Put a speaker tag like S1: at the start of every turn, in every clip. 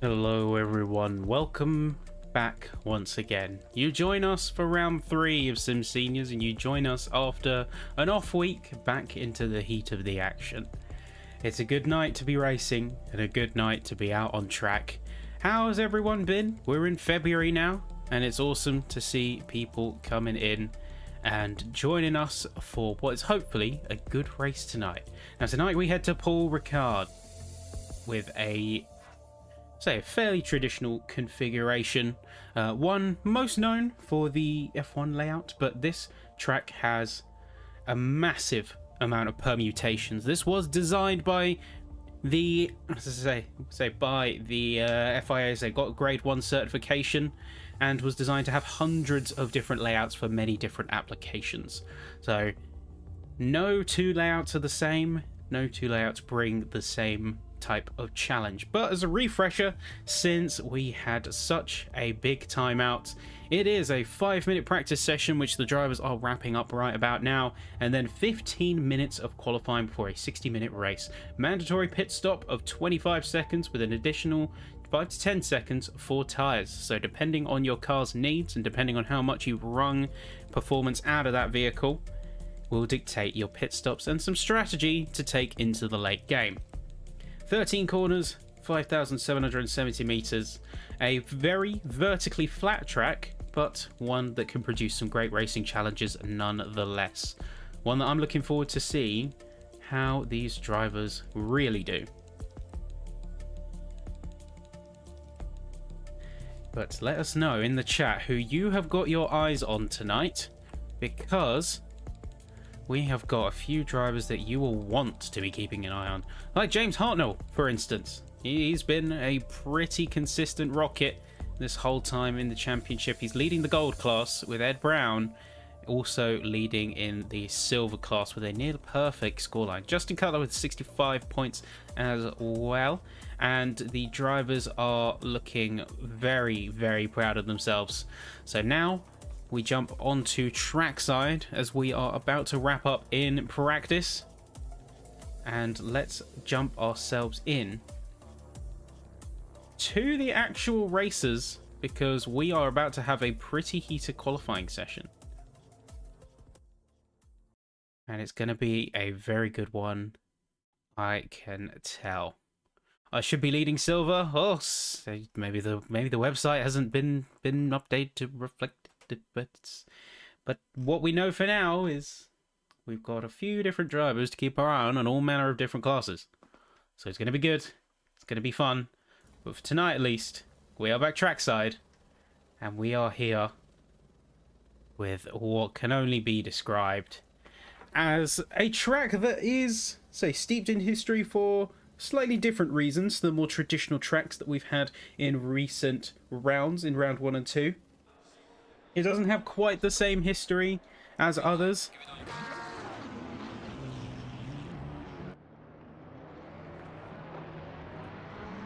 S1: Hello everyone, welcome back once again. You join us for round 3 of SIMseniors and you join us after an off week back into the heat of the action. It's a good night to be racing and a good night to be out on track. How has everyone been? We're in February now and it's awesome to see people coming in and joining us for what is hopefully a good race tonight. Now tonight we head to Paul Ricard with a fairly traditional configuration, one most known for the F1 layout, but this track has a massive amount of permutations. This was designed by the FIA. They got grade 1 certification and was designed to have hundreds of different layouts for many different applications. So no two layouts are the same, no two layouts bring the same type of challenge. But as a refresher, since we had such a big timeout, it is a 5-minute practice session which the drivers are wrapping up right about now, and then 15 minutes of qualifying for a 60-minute race. Mandatory pit stop of 25 seconds with an additional 5 to 10 seconds for tyres. So depending on your car's needs and depending on how much you've wrung performance out of that vehicle will dictate your pit stops and some strategy to take into the late game. 13 corners, 5,770 meters, a very vertically flat track, but one that can produce some great racing challenges nonetheless. One that I'm looking forward to see how these drivers really do. But let us know in the chat who you have got your eyes on tonight, because we have got a few drivers that you will want to be keeping an eye on. Like James Hartnell, for instance. He's been a pretty consistent rocket this whole time in the championship. He's leading the gold class with Ed Brown, also leading in the silver class with a near perfect scoreline. Justin Cutler with 65 points as well. And the drivers are looking very, very proud of themselves. So now we jump onto trackside as we are about to wrap up in practice, and let's jump ourselves in to the actual races because we are about to have a pretty heated qualifying session, and it's going to be a very good one. I can tell. I should be leading silver. Oh, maybe the website hasn't been updated to reflect it, but what we know for now is we've got a few different drivers to keep our eye on all manner of different classes. So it's going to be good. It's going to be fun. But for tonight, at least, we are back trackside, and we are here with what can only be described as a track that is, steeped in history for slightly different reasons than the more traditional tracks that we've had in recent rounds, in round 1 and 2. It doesn't have quite the same history as others.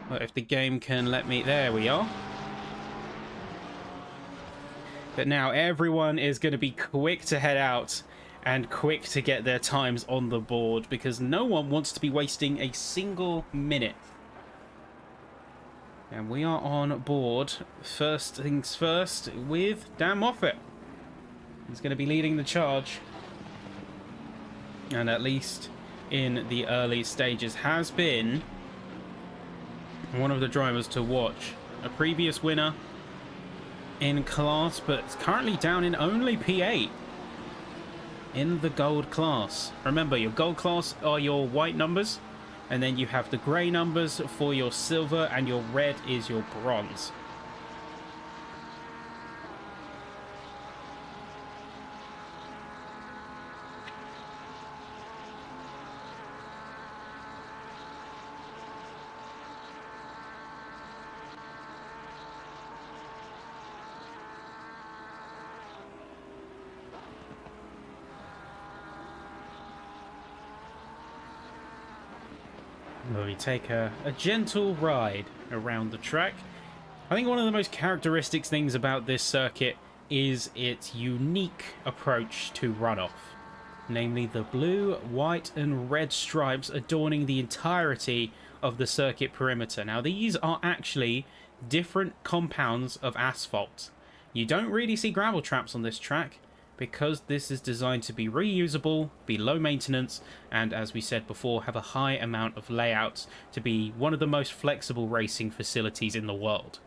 S1: But if the game can let me... There we are. But now everyone is going to be quick to head out and quick to get their times on the board because no one wants to be wasting a single minute. And we are on board, first things first, with Dan Moffat. He's going to be leading the charge. And at least in the early stages has been one of the drivers to watch. A previous winner in class, but it's currently down in only P8 in the gold class. Remember, your gold class are your white numbers, and then you have the grey numbers for your silver, and your red is your bronze. We take a gentle ride around the track. I think one of the most characteristic things about this circuit is its unique approach to runoff. namely the blue, white, and red stripes adorning the entirety of the circuit perimeter. Now, these are actually different compounds of asphalt. You don't really see gravel traps on this track because this is designed to be reusable, be low maintenance, and as we said before, have a high amount of layouts to be one of the most flexible racing facilities in the world.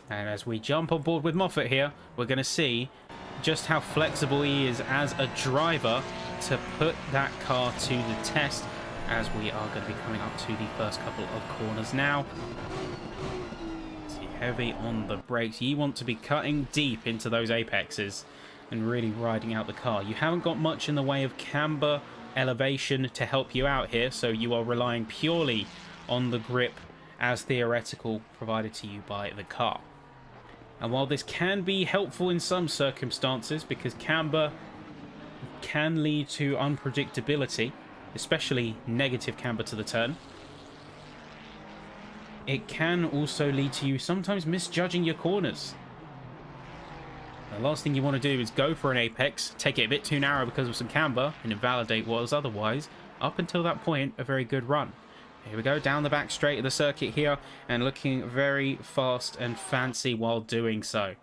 S1: And as we jump on board with Moffat here, we're going to see just how flexible he is as a driver to put that car to the test, as we are going to be coming up to the first couple of corners now. See, heavy on the brakes. You want to be cutting deep into those apexes and really riding out the car. You haven't got much in the way of camber elevation to help you out here, so you are relying purely on the grip as theoretical provided to you by the car. And while this can be helpful in some circumstances, because camber can lead to unpredictability, especially negative camber to the turn, it can also lead to you sometimes misjudging your corners. The last thing you want to do is go for an apex, take it a bit too narrow because of some camber, and invalidate what was otherwise, up until that point, a very good run. Here we go, down the back straight of the circuit here, and looking very fast and fancy while doing so.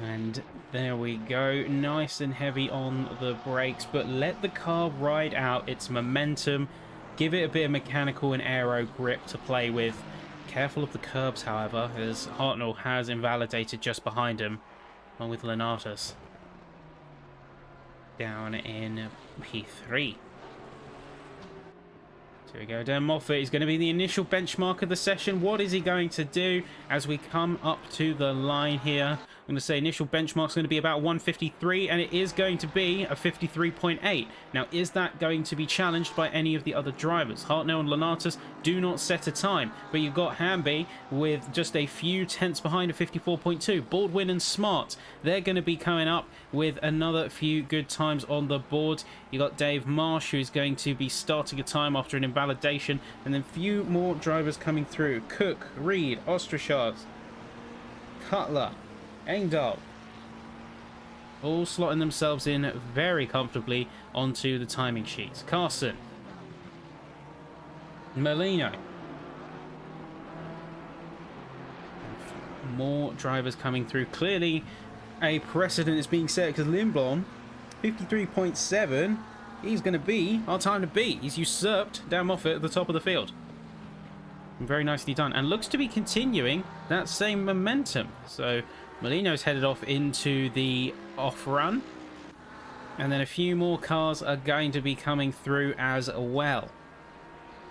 S1: And there we go, nice and heavy on the brakes, but let the car ride out its momentum. Give it a bit of mechanical and aero grip to play with. Careful of the curbs, however, as Hartnell has invalidated just behind him, along with Lenatus. Down in P3. So we go, Dan Moffat is going to be the initial benchmark of the session. What is he going to do as we come up to the line here? I'm going to say initial benchmark is going to be about 153, and it is going to be a 53.8. Now, is that going to be challenged by any of the other drivers? Hartnell and Lenatus do not set a time, but you've got Hamby with just a few tenths behind a 54.2. Baldwin and Smart, they're going to be coming up with another few good times on the board. You've got Dave Marsh, who's going to be starting a time after an invalidation, and then few more drivers coming through. Cook, Reed, Ostrachard, Cutler, Engdahl, all slotting themselves in very comfortably onto the timing sheets. Carson, Molino, more drivers coming through. Clearly a precedent is being set because Lindblom, 53.7, he's going to be our time to beat. He's usurped Dan Moffat at the top of the field. Very nicely done, and looks to be continuing that same momentum. So Molino's headed off into the off run, and then a few more cars are going to be coming through as well.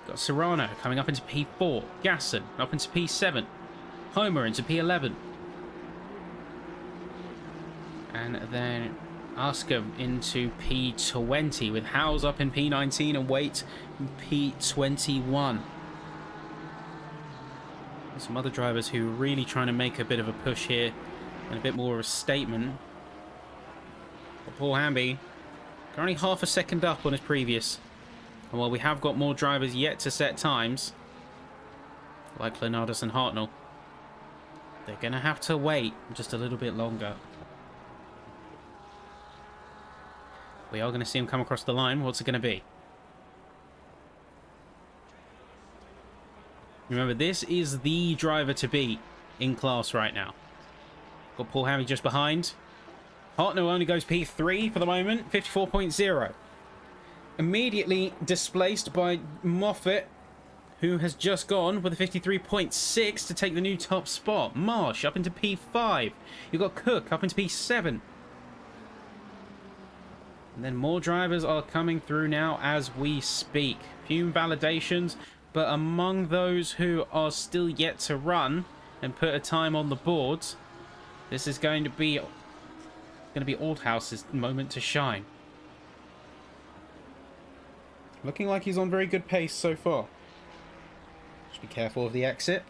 S1: Got Serrano coming up into P4, Gasson up into P7, Homer into P11, and then Askham into P20, with Howes up in P19 and Waite in P21. Some other drivers who are really trying to make a bit of a push here and a bit more of a statement. But Paul Hamby currently half a second up on his previous. And while we have got more drivers yet to set times, like Lenatus and Hartnell, they're going to have to wait just a little bit longer. We are going to see him come across the line. What's it going to be? Remember, this is the driver to beat in class right now. Got Paul Hamby just behind. Hartnell only goes P3 for the moment, 54.0. Immediately displaced by Moffat, who has just gone with a 53.6 to take the new top spot. Marsh up into P5. You've got Cook up into P7. And then more drivers are coming through now as we speak. Few validations, but among those who are still yet to run and put a time on the board, this is going to be Aldhouse's moment to shine. Looking like he's on very good pace so far. Just be careful of the exit.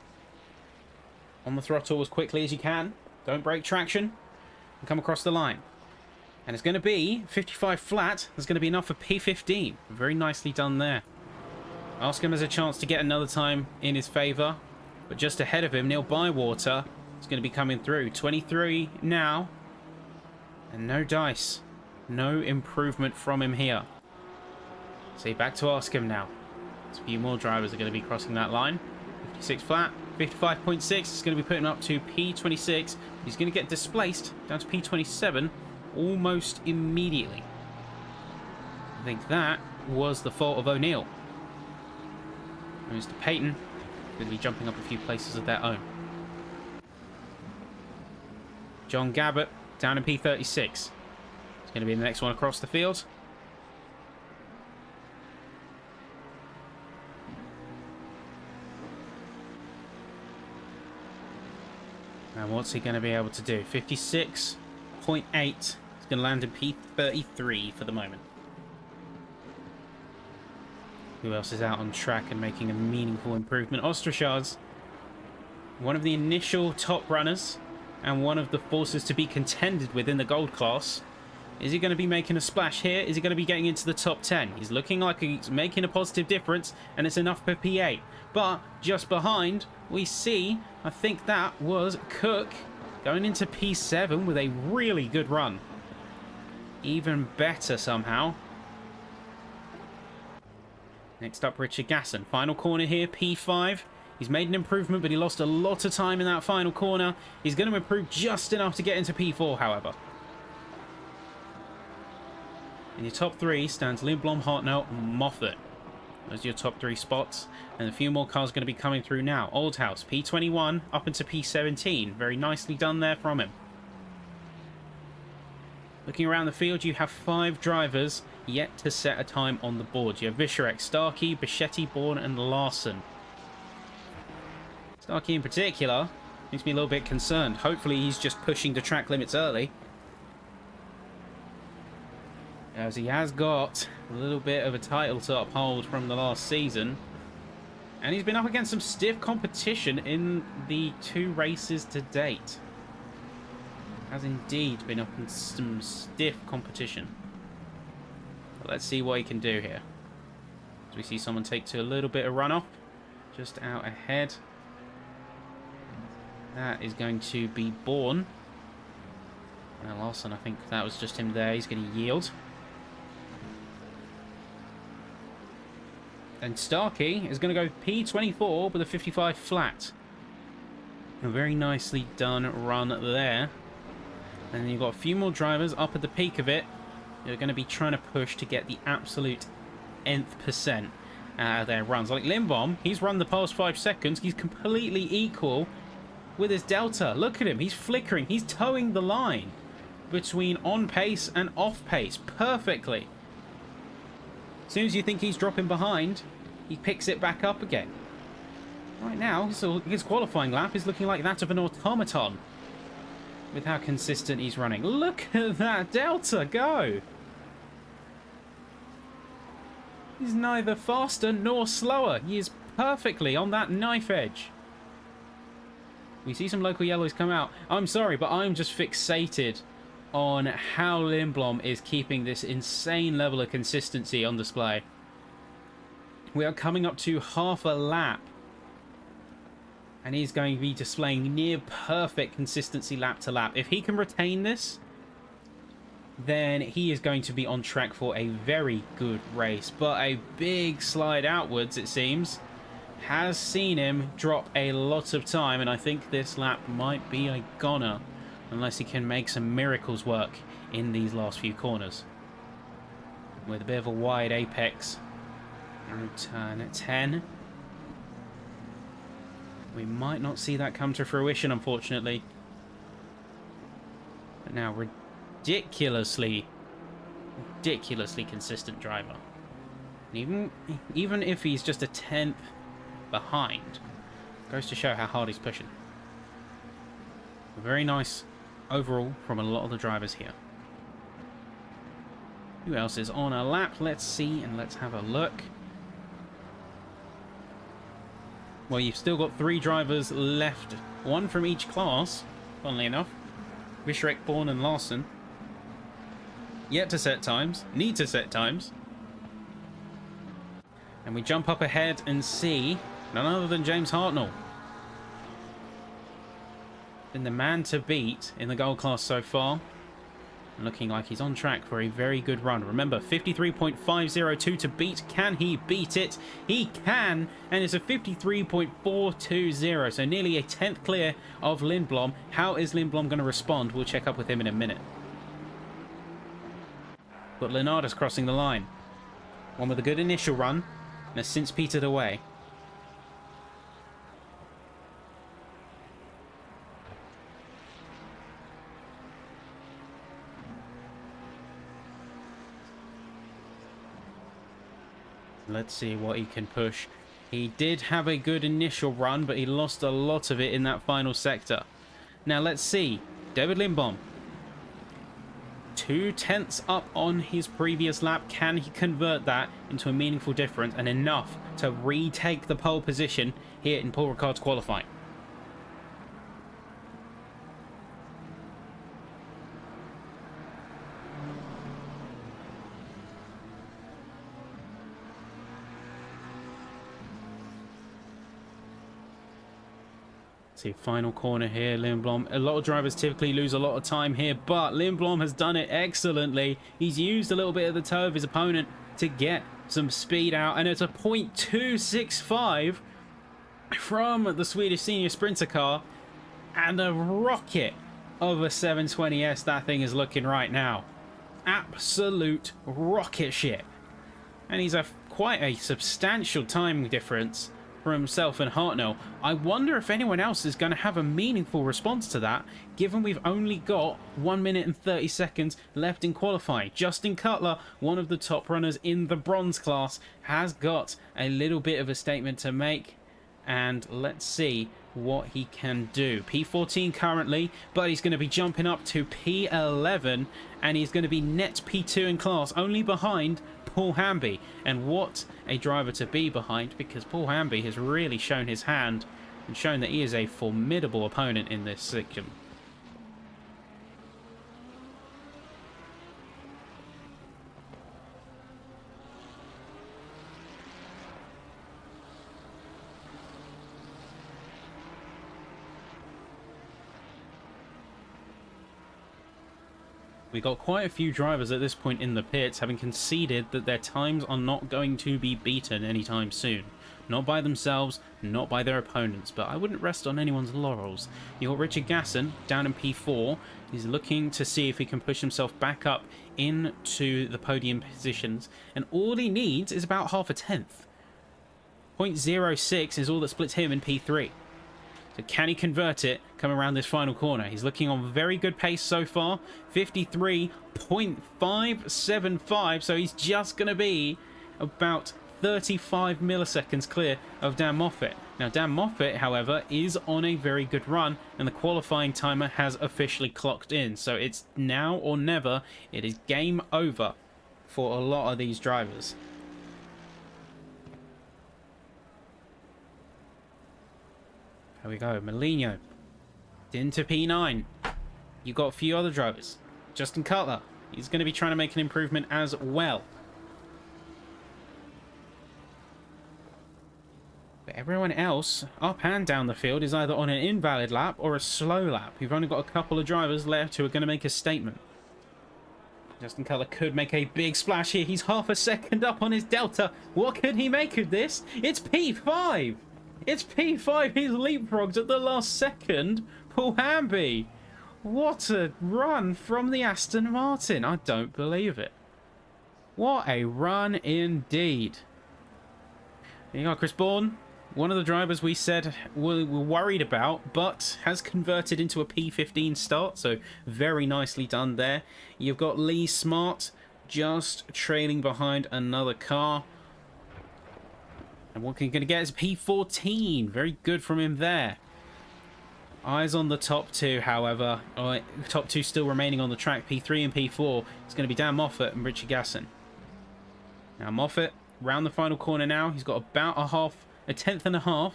S1: On the throttle as quickly as you can. Don't break traction. And come across the line. And it's going to be 55 flat. That's going to be enough for P15. Very nicely done there. Oscom has a chance to get another time in his favour. But just ahead of him, Neil Bywater is going to be coming through. 23 now. And no dice. No improvement from him here. See, back to Oscom now. A few more drivers are going to be crossing that line. 56 flat. 55.6 is going to be putting up to P26. He's going to get displaced down to P27 almost immediately. I think that was the fault of O'Neill. Mr. Payton going to be jumping up a few places of their own. John Gabbett down in P36. It's going to be the next one across the field. And what's he going to be able to do? 56.8. He's going to land in P33 for the moment. Who else is out on track and making a meaningful improvement? Ostrachard's one of the initial top runners and one of the forces to be contended with in the gold class. Is he going to be making a splash here? Is he going to be getting into the top 10? He's looking like he's making a positive difference, and it's enough for P8. But just behind, we see, I think that was Cook going into P7 with a really good run. Even better somehow. Next up, Richard Gasson. Final corner here, P5. He's made an improvement, but he lost a lot of time in that final corner. He's going to improve just enough to get into P4, however. In your top three stands Lindblom, Hartnell, and Moffat. Those are your top three spots. And a few more cars going to be coming through now. Oldhouse, P21, up into P17. Very nicely done there from him. Looking around the field, you have 5 drivers yet to set a time on the board. You have Vischerek, Starkey, Bichetti, Bourne, and Larson. Starkey in particular makes me a little bit concerned. Hopefully he's just pushing the track limits early, as he has got a little bit of a title to uphold from the last season. And he's been up against some stiff competition in the 2 races to date. Has indeed been up in some stiff competition. But let's see what he can do here. As we see someone take to a little bit of runoff. Just out ahead. That is going to be Bourne. And Larson, I think that was just him there. He's going to yield. And Starkey is going to go P24 with a 55 flat. A very nicely done run there. And then you've got a few more drivers up at the peak of it. You're going to be trying to push to get the absolute nth percent out of their runs. Like Lindblom, he's run the past 5 seconds. He's completely equal with his delta. Look at him. He's flickering. He's towing the line between on pace and off pace perfectly. As soon as you think he's dropping behind, he picks it back up again. Right now, so his qualifying lap is looking like that of an automaton with how consistent he's running. Look at that delta go! He's neither faster nor slower. He is perfectly on that knife edge. We see some local yellows come out. I'm sorry, but I'm just fixated on how Lindblom is keeping this insane level of consistency on display. We are coming up to half a lap, and he's going to be displaying near perfect consistency lap to lap. If he can retain this, then he is going to be on track for a very good race. But a big slide outwards, it seems, has seen him drop a lot of time, and I think this lap might be a goner unless he can make some miracles work in these last few corners. With a bit of a wide apex and turn at 10. We might not see that come to fruition, unfortunately. But now, ridiculously consistent driver. And even if he's just a 10th behind, goes to show how hard he's pushing. Very nice overall from a lot of the drivers here. Who else is on a lap? Let's see and let's have a look. Well, you've still got 3 drivers left, 1 from each class, funnily enough. Vishreck, Bourne and Larson. Yet to set times, need to set times. And we jump up ahead and see none other than James Hartnell. Been the man to beat in the gold class so far. Looking like he's on track for a very good run. Remember, 53.502 to beat. Can he beat it? He can, and it's a 53.420, so nearly a 10th clear of Lindblom. How is Lindblom going to respond? We'll check up with him in a minute. But Leonardus crossing the line. One with a good initial run, and has since petered away. Let's see what he can push. He did have a good initial run, but he lost a lot of it in that final sector. Now let's see. David Lindblom. 2/10 up on his previous lap. Can he convert that into a meaningful difference and enough to retake the pole position here in Paul Ricard's qualifying? See, final corner here, Lindblom. A lot of drivers typically lose a lot of time here, but Lindblom has done it excellently. He's used a little bit of the toe of his opponent to get some speed out, and it's a 0.265 from the Swedish senior sprinter car, and a rocket of a 720S that thing is looking right now. Absolute rocket ship. And he's quite a substantial time difference for himself and Hartnell. I wonder if anyone else is going to have a meaningful response to that, given we've only got 1 minute and 30 seconds left in qualifying. Justin Cutler, one of the top runners in the bronze class, has got a little bit of a statement to make, and let's see what he can do. P14 currently, but he's going to be jumping up to P11, and he's going to be net P2 in class, only behind Paul Hamby. And what a driver to be behind, because Paul Hamby has really shown his hand and shown that he is a formidable opponent in this section. We got quite a few drivers at this point in the pits having conceded that their times are not going to be beaten anytime soon. Not by themselves, not by their opponents, but I wouldn't rest on anyone's laurels. You got Richard Gasson down in P4. He's looking to see if he can push himself back up into the podium positions, and all he needs is about half a tenth. 0.06 is all that splits him in P3. So can he convert it, come around this final corner? He's looking on very good pace so far. 53.575, so he's just going to be about 35 milliseconds clear of Dan Moffat. Now, Dan Moffat, however, is on a very good run, and the qualifying timer has officially clocked in. So it's now or never. It is game over for a lot of these drivers. There we go, Molino into P9. You got a few other drivers. Justin Cutler, he's going to be trying to make an improvement as well. But everyone else, up and down the field, is either on an invalid lap or a slow lap. You've only got a couple of drivers left who are going to make a statement. Justin Cutler could make a big splash here. He's half a second up on his delta. What could he make of this? It's P5! It's P5, he's leapfrogged at the last second. Paul Hamby. What a run from the Aston Martin. I don't believe it. What a run indeed. There you go, Chris Bourne. One of the drivers we said we're worried about, but has converted into a P15 start. So very nicely done there. You've got Lee Smart just trailing behind another car. And what you're going to get is P14. Very good from him there. Eyes on the top two, however. Top two still remaining on the track. P3 and P4. It's going to be Dan Moffat and Richard Gasson. Now Moffat, round the final corner now. He's got about a tenth and a half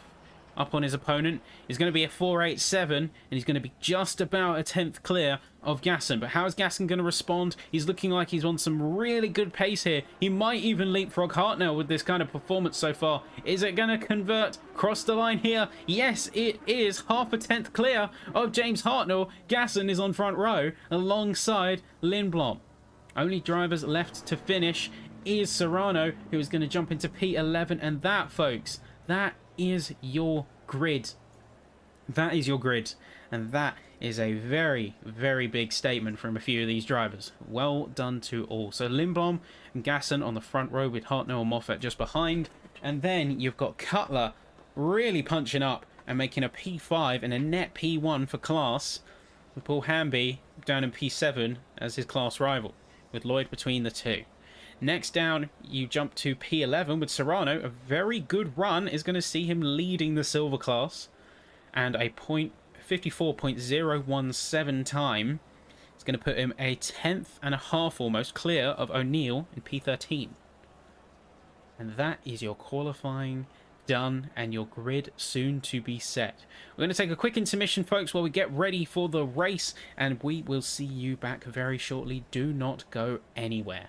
S1: up on his opponent is going to be a 4.87, and he's going to be just about a 10th clear of Gasson. But how is Gasson going to respond? He's looking like he's on some really good pace here. He might even leapfrog Hartnell with this kind of performance so far. Is it going to convert? Cross the line here? Yes, it is. Half a 10th clear of James Hartnell. Gasson is on front row alongside Lindblom. Only drivers left to finish is Serrano, who is going to jump into P11, and that, folks, that is your grid. That is your grid, and that is a very, very big statement from a few of these drivers. Well done to all. So Lindblom and Gasson on the front row with Hartnell and Moffat just behind, and then you've got Cutler really punching up and making a P5 and a net P1 for class, with Paul Hamby down in P7 as his class rival, with Lloyd between the two. Next down, you jump to P11 with Serrano. A very good run is going to see him leading the silver class, and a 54.017 time. It's going to put him a 10th and a half almost clear of O'Neill in P13. And that is your qualifying done, and your grid soon to be set. We're going to take a quick intermission, folks, while we get ready for the race, and we will see you back very shortly. Do not go anywhere.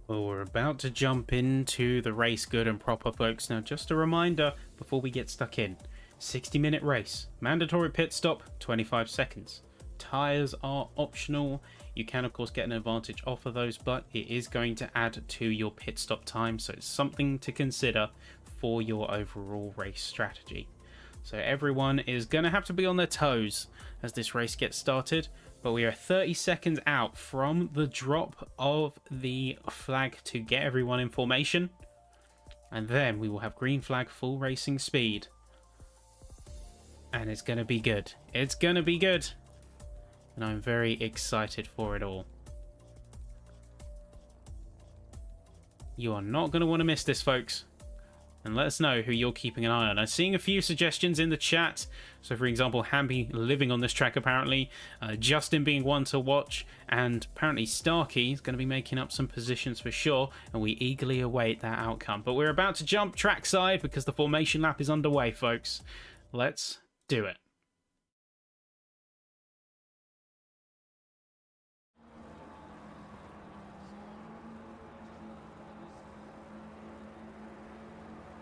S1: Well, we're about to jump into the race good and proper, folks. Now, just a reminder before we get stuck in. 60-minute race. Mandatory pit stop, 25 seconds. Tyres are optional. You can, of course, get an advantage off of those, but it is going to add to your pit stop time, so it's something to consider for your overall race strategy. So everyone is going to have to be on their toes as this race gets started. But we are 30 seconds out from the drop of the flag to get everyone in formation. And then we will have green flag, full racing speed. And it's going to be good. It's going to be good. And I'm very excited for it all. You are not going to want to miss this, folks. And let us know who you're keeping an eye on. I'm seeing a few suggestions in the chat. So, for example, Hamby living on this track, apparently. Justin being one to watch. And apparently Starkey is going to be making up some positions for sure. And we eagerly await that outcome. But we're about to jump trackside because the formation lap is underway, folks. Let's do it.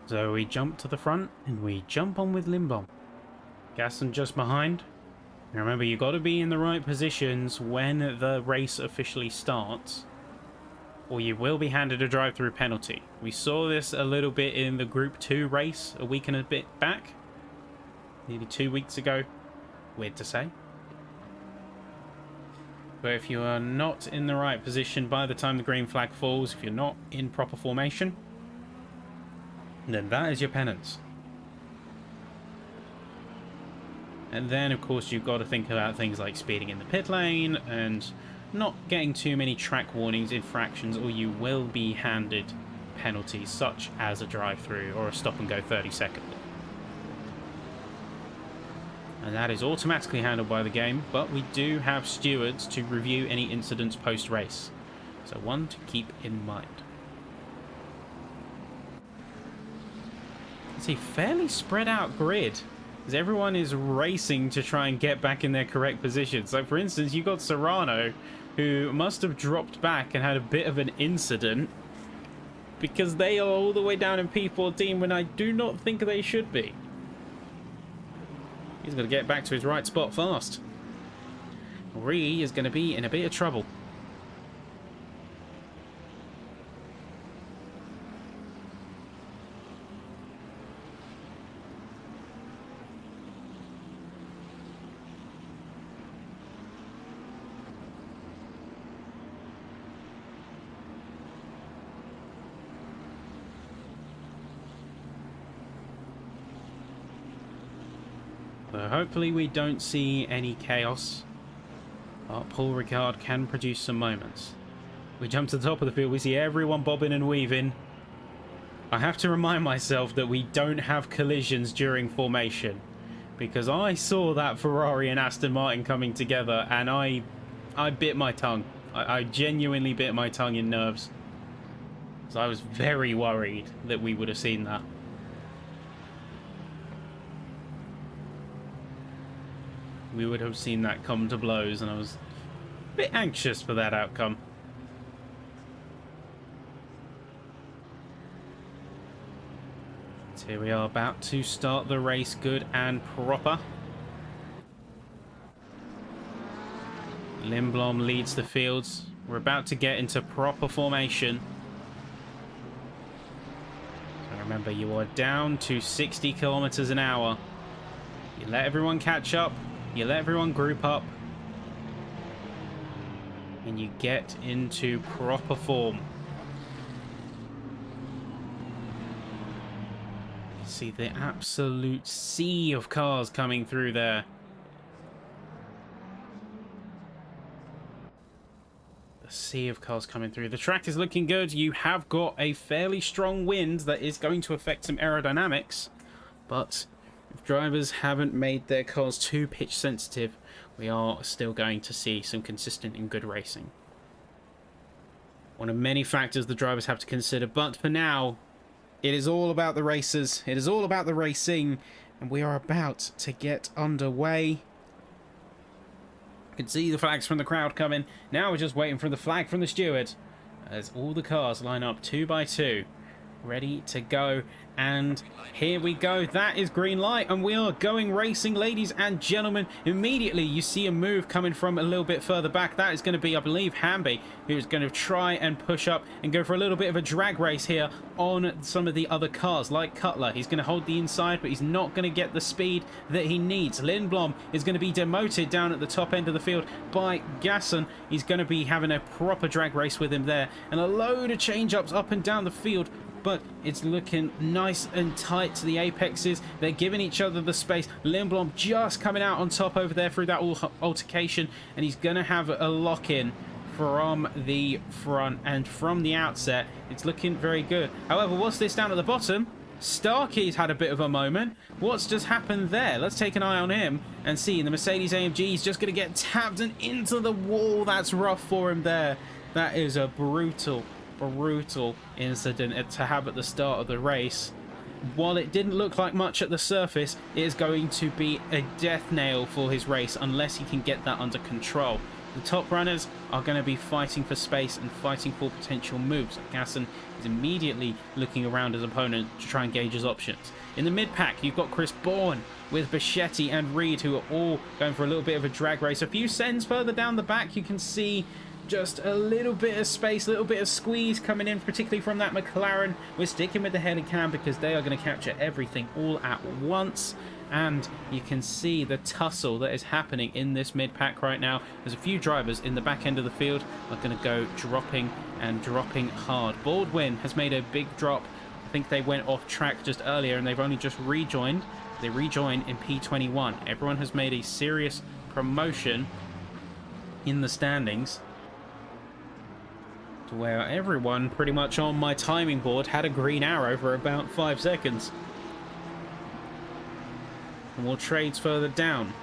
S1: So we jump to the front and we jump on with Lindblom. Gasson just behind. Now remember, you've got to be in the right positions when the race officially starts, or you will be handed a drive-through penalty. We saw this a little bit in the Group 2 race a week and a bit back. Nearly 2 weeks ago. Weird to say. But if you are not in the right position by the time the green flag falls, if you're not in proper formation, then that is your penance. And then, of course, you've got to think about things like speeding in the pit lane and not getting too many track warnings, infractions, or you will be handed penalties, such as a drive-through or a stop-and-go 30-second. And that is automatically handled by the game, but we do have stewards to review any incidents post-race. So one to keep in mind. It's a fairly spread out grid, as everyone is racing to try and get back in their correct position. So for instance, you've got Serrano, who must have dropped back and had a bit of an incident, because they are all the way down in P14 when I do not think they should be. He's going to get back to his right spot fast. Ree is going to be in a bit of trouble. So hopefully we don't see any chaos, but Paul Ricard can produce some moments. We jump to the top of the field, we see everyone bobbing and weaving. I have to remind myself that we don't have collisions during formation, because I saw that Ferrari and Aston Martin coming together and I bit my tongue. I genuinely bit my tongue in nerves. So I was very worried that we would have seen that. We would have seen that come to blows, and I was a bit anxious for that outcome. So here we are, about to start the race good and proper. Lindblom leads the fields. We're about to get into proper formation. So remember, you are down to 60 kilometers an hour. You let everyone catch up. You let everyone group up, and you get into proper form. You see the absolute sea of cars coming through there. The sea of cars coming through. The track is looking good. You have got a fairly strong wind that is going to affect some aerodynamics, but if drivers haven't made their cars too pitch sensitive, we are still going to see some consistent and good racing. One of many factors the drivers have to consider, but for now, it is all about the racers. It is all about the racing, and we are about to get underway. You can see the flags from the crowd coming. Now we're just waiting for the flag from the steward, as all the cars line up 2 by 2, ready to go. And here we go. That is green light, and we are going racing, ladies and gentlemen. Immediately you see a move coming from a little bit further back. That is going to be, I believe, Hamby, who's going to try and push up and go for a little bit of a drag race here on some of the other cars, like Cutler. He's going to hold the inside, but he's not going to get the speed that he needs. Lindblom is going to be demoted down at the top end of the field by Gasson. He's going to be having a proper drag race with him there, and a load of change-ups up and down the field. But it's looking nice and tight to the apexes. They're giving each other the space. Lindblom just coming out on top over there through that altercation, and he's going to have a lock-in from the front and from the outset. It's looking very good. However, what's this down at the bottom? Starkey's had a bit of a moment. What's just happened there? Let's take an eye on him and see. The Mercedes AMG is just going to get tapped and into the wall. That's rough for him there. That is a brutal incident to have at the start of the race. While it didn't look like much at the surface, it is going to be a death nail for his race unless he can get that under control. The top runners are going to be fighting for space and fighting for potential moves. Gasson is immediately looking around his opponent to try and gauge his options. In the mid-pack, you've got Chris Bourne with Bichetti and Reed, who are all going for a little bit of a drag race. A few seconds further down the back, you can see just a little bit of space, a little bit of squeeze coming in, particularly from that McLaren. We're sticking with the Helican because they are going to capture everything all at once. And you can see the tussle that is happening in this mid-pack right now. There's a few drivers in the back end of the field are going to go dropping hard. Baldwin has made a big drop. I think they went off track just earlier and they've only just rejoined. They rejoined in P21. Everyone has made a serious promotion in the standings. where everyone pretty much on my timing board had a green arrow for about 5 seconds. And more trades further down.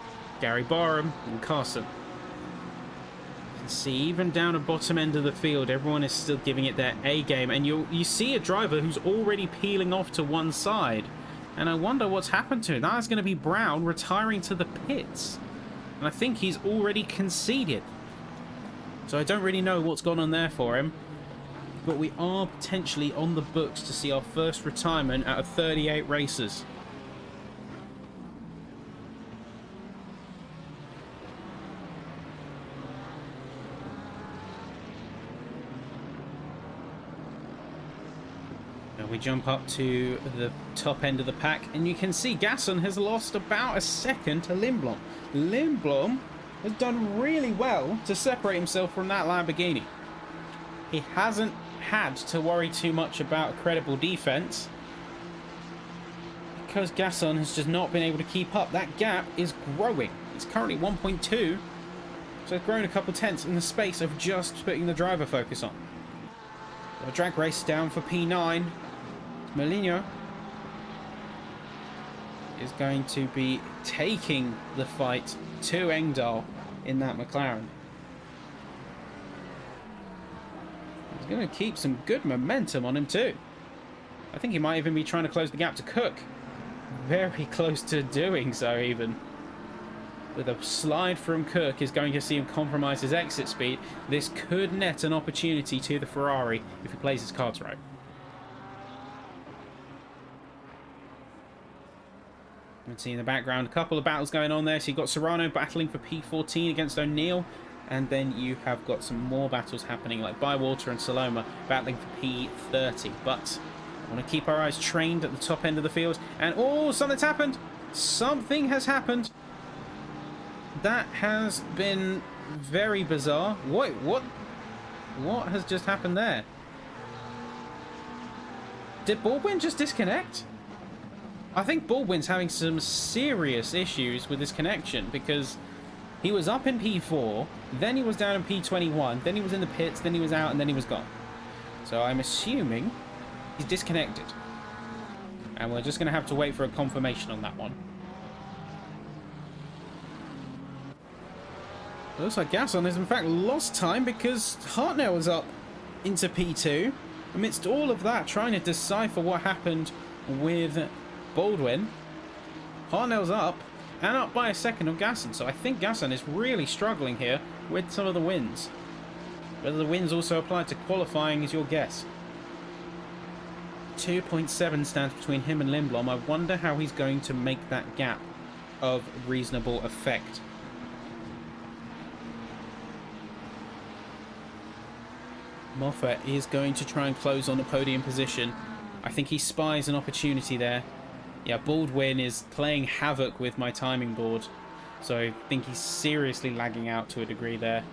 S1: Gary Barham and Carson. You can see even down the bottom end of the field, everyone is still giving it their A game. And you see a driver who's already peeling off to one side. And I wonder what's happened to him. That's going to be Brown retiring to the pits. And I think he's already conceded. So I don't really know what's gone on there for him. But we are potentially on the books to see our first retirement out of 38 races. We jump up to the top end of the pack, and you can see Gasson has lost about a second to Lindblom. Lindblom has done really well to separate himself from that Lamborghini. He hasn't had to worry too much about a credible defense because Gasson has just not been able to keep up. That gap is growing. It's currently 1.2, so it's grown a couple tenths in the space of just putting the driver focus on. The drag race down for P9. Molino is going to be taking the fight to Engdahl in that McLaren. He's going to keep some good momentum on him too. I think he might even be trying to close the gap to Cook. Very close to doing so even. With a slide from Cook is going to see him compromise his exit speed. This could net an opportunity to the Ferrari if he plays his cards right. You can see in the background a couple of battles going on there. So you've got Serrano battling for P14 against O'Neill. And then you have got some more battles happening like Bywater and Saloma battling for P30. But I want to keep our eyes trained at the top end of the field. And oh, something's happened. Something has happened. That has been very bizarre. Wait, what has just happened there? Did Baldwin just disconnect? I think Baldwin's having some serious issues with his connection because he was up in P4, then he was down in P21, then he was in the pits, then he was out, and then he was gone. So I'm assuming he's disconnected. And we're just going to have to wait for a confirmation on that one. It looks like Gasson has in fact lost time because Hartnell was up into P2. Amidst all of that, trying to decipher what happened with Baldwin, Hartnell's up, and up by a second of Gasson. So I think Gasson is really struggling here with some of the wins. Whether the wins also apply to qualifying is your guess. 2.7 stands between him and Lindblom. I wonder how he's going to make that gap of reasonable effect. Moffat is going to try and close on a podium position. I think he spies an opportunity there. Yeah, Baldwin is playing havoc with my timing board. So I think he's seriously lagging out to a degree there.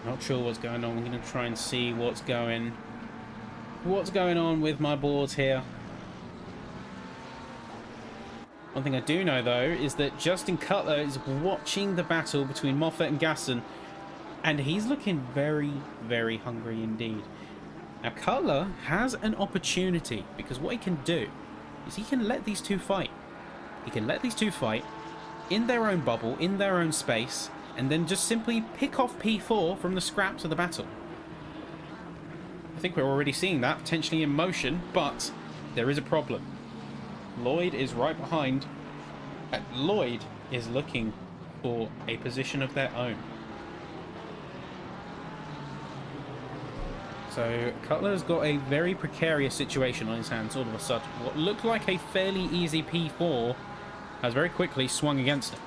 S1: Not sure what's going on. I'm going to try and see what's going on with my boards here. One thing I do know though is that Justin Cutler is watching the battle between Moffat and Gasson, and he's looking very, very hungry indeed. Now Cutler has an opportunity because what he can do is he can let these two fight. He can let these two fight in their own bubble, in their own space, and then just simply pick off P4 from the scraps of the battle. I think we're already seeing that potentially in motion, but there is a problem. Lloyd is right behind, and Lloyd is looking for a position of their own. So Cutler's got a very precarious situation on his hands all of a sudden. What looked like a fairly easy P4 has very quickly swung against him.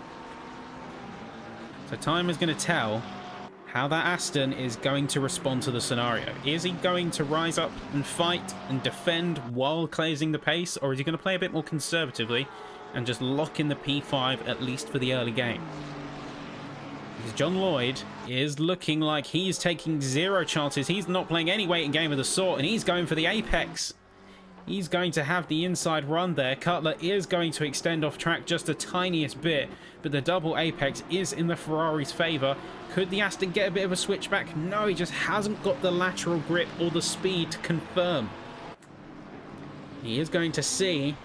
S1: So time is going to tell how that Aston is going to respond to the scenario. Is he going to rise up and fight and defend while closing the pace, or is he going to play a bit more conservatively and just lock in the P5 at least for the early game? Because John Lloyd is looking like he's taking zero chances. He's not playing any waiting game of the sort, and he's going for the apex. He's going to have the inside run there. Cutler is going to extend off track just the tiniest bit, but the double apex is in the Ferrari's favour. Could the Aston get a bit of a switchback? No, he just hasn't got the lateral grip or the speed to confirm. He is going to see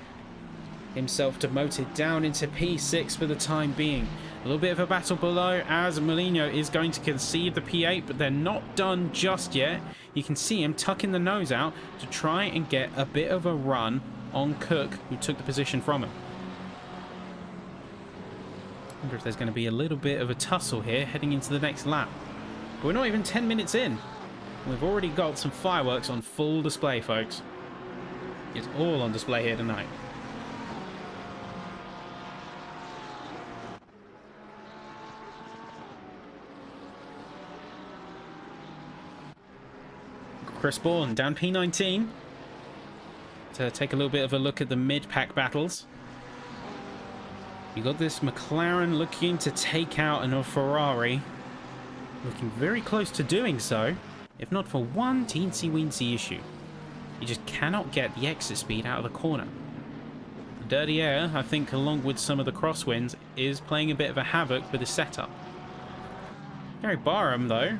S1: himself demoted down into P6 for the time being. A little bit of a battle below as Molino is going to concede the P8, but they're not done just yet. You can see him tucking the nose out to try and get a bit of a run on Cook, who took the position from him. I wonder if there's going to be a little bit of a tussle here heading into the next lap. But we're not even 10 minutes in. We've already got some fireworks on full display, folks. It's all on display here tonight. Chris Bourne down P19 to take a little bit of a look at the mid-pack battles. You got this McLaren looking to take out a Ferrari, looking very close to doing so, if not for one teensy-weensy issue. You just cannot get the exit speed out of the corner. The dirty air, I think, along with some of the crosswinds, is playing a bit of a havoc with the setup. Gary Barham, though,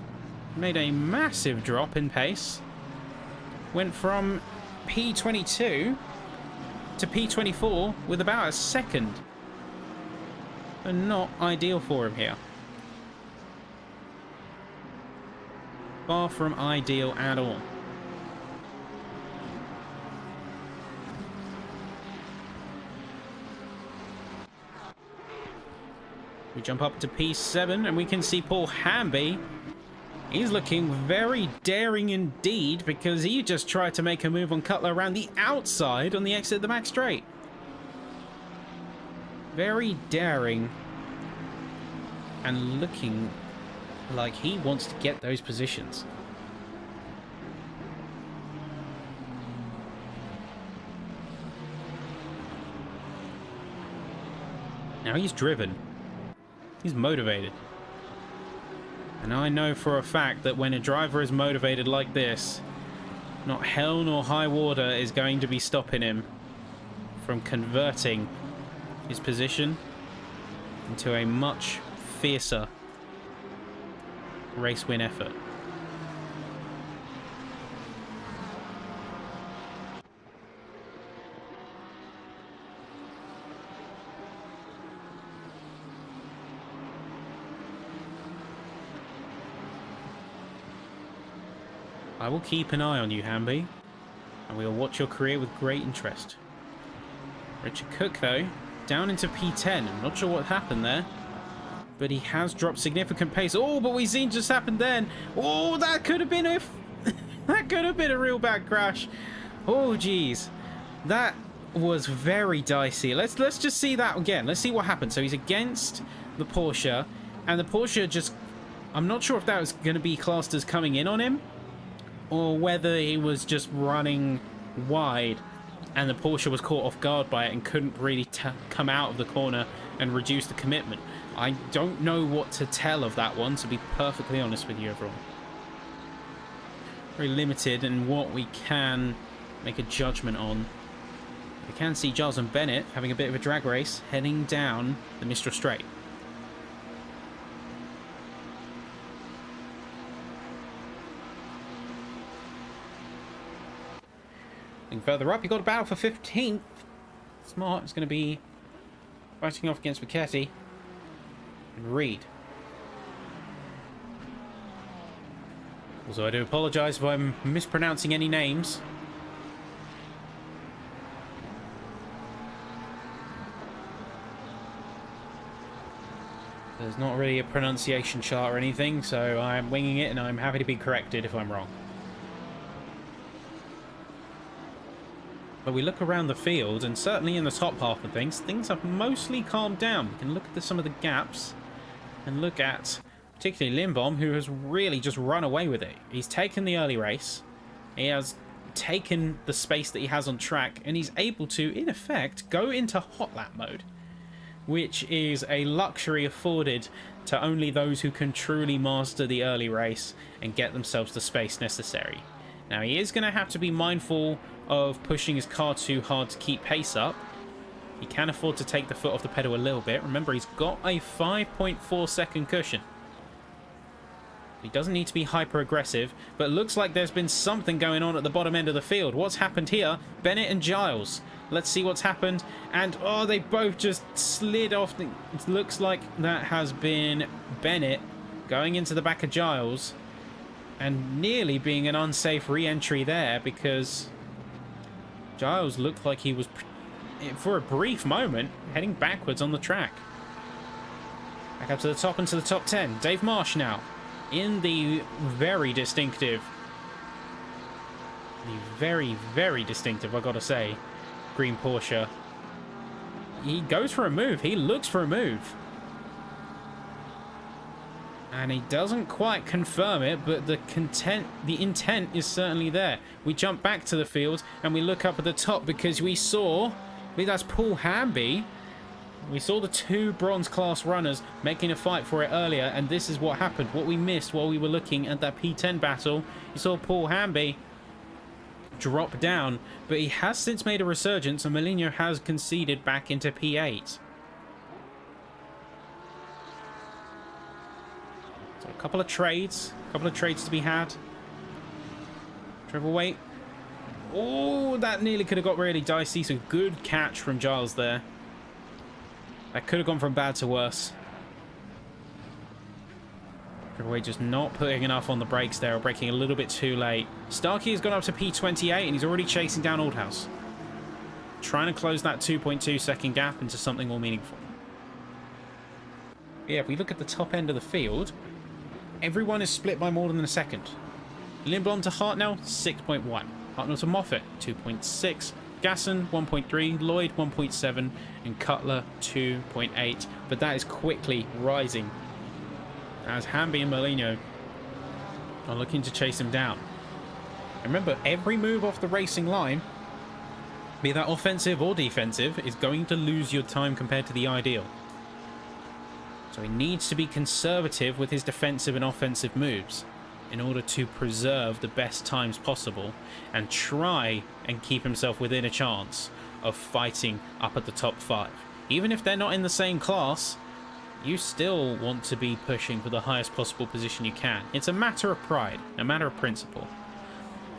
S1: made a massive drop in pace. Went from P22 to P24 with about a second. So not ideal for him here. Far from ideal at all. We jump up to P7 and we can see Paul Hamby. He's looking very daring indeed, because he just tried to make a move on Cutler around the outside on the exit of the back straight. Very daring. And looking like he wants to get those positions. Now he's driven. He's motivated. And I know for a fact that when a driver is motivated like this, not hell nor high water is going to be stopping him from converting his position into a much fiercer race win effort. I will keep an eye on you, Hamby, and we will watch your career with great interest. Richard Cook, though, down into P10. I'm not sure what happened there, but he has dropped significant pace. Oh, but we've seen just happened then. Oh, that could have been that could have been a real bad crash. Oh, geez, that was very dicey. Let's just see that again. Let's see what happened. So he's against the Porsche, and the Porsche just, I'm not sure if that was going to be classed as coming in on him, or whether he was just running wide and the Porsche was caught off guard by it and couldn't really come out of the corner and reduce the commitment. I don't know what to tell of that one, to be perfectly honest with you, everyone. Very limited in what we can make a judgment on. We can see Giles and Bennett having a bit of a drag race heading down the Mistral Straight. Further up, you got a battle for 15th. Smart is going to be fighting off against McKetty and Reed. Also, I do apologise if I'm mispronouncing any names. There's not really a pronunciation chart or anything, so I'm winging it and I'm happy to be corrected if I'm wrong. But we look around the field, and certainly in the top half of things have mostly calmed down. We can look at some of the gaps and look at particularly Lindbaum, who has really just run away with it. He's taken the early race, he has taken the space that he has on track, and he's able to, in effect, go into hot lap mode. which is a luxury afforded to only those who can truly master the early race and get themselves the space necessary. Now, he is going to have to be mindful of pushing his car too hard to keep pace up. He can afford to take the foot off the pedal a little bit. Remember, he's got a 5.4 second cushion. He doesn't need to be hyper aggressive, but it looks like there's been something going on at the bottom end of the field. What's happened here? Bennett and Giles. Let's see what's happened. And, oh, they both just slid off. It looks like that has been Bennett going into the back of Giles and nearly being an unsafe re-entry there, because Giles looked like he was, for a brief moment, heading backwards on the track. Back up to the top and to the top 10. Dave Marsh now in the very distinctive, very distinctive, I gotta say, green Porsche. He goes for a move. He looks for a move. And he doesn't quite confirm it, but the intent is certainly there. We jump back to the field and we look up at the top because we saw, I believe that's Paul Hamby. We saw the two bronze class runners making a fight for it earlier, and this is what happened. What we missed while we were looking at that P10 battle, you saw Paul Hamby drop down, but he has since made a resurgence, and Molinho has conceded back into P8. So a couple of trades to be had. Travel weight. Oh, that nearly could have got really dicey. So good catch from Giles there. That could have gone from bad to worse. We're just not putting enough on the brakes there, or braking a little bit too late. Starkey has gone up to P28 and he's already chasing down Oldhouse. Trying to close that 2.2 second gap into something more meaningful. Yeah, if we look at the top end of the field, everyone is split by more than a second. Lindblom to Hartnell, 6.1. Hartnell to Moffat, 2.6. Gasson, 1.3. Lloyd, 1.7. And Cutler, 2.8. But that is quickly rising as Hamby and Molinho are looking to chase him down. And remember, every move off the racing line, be that offensive or defensive, is going to lose your time compared to the ideal. So he needs to be conservative with his defensive and offensive moves in order to preserve the best times possible and try and keep himself within a chance of fighting up at the top 5. Even if they're not in the same class, you still want to be pushing for the highest possible position you can. It's a matter of pride, a matter of principle.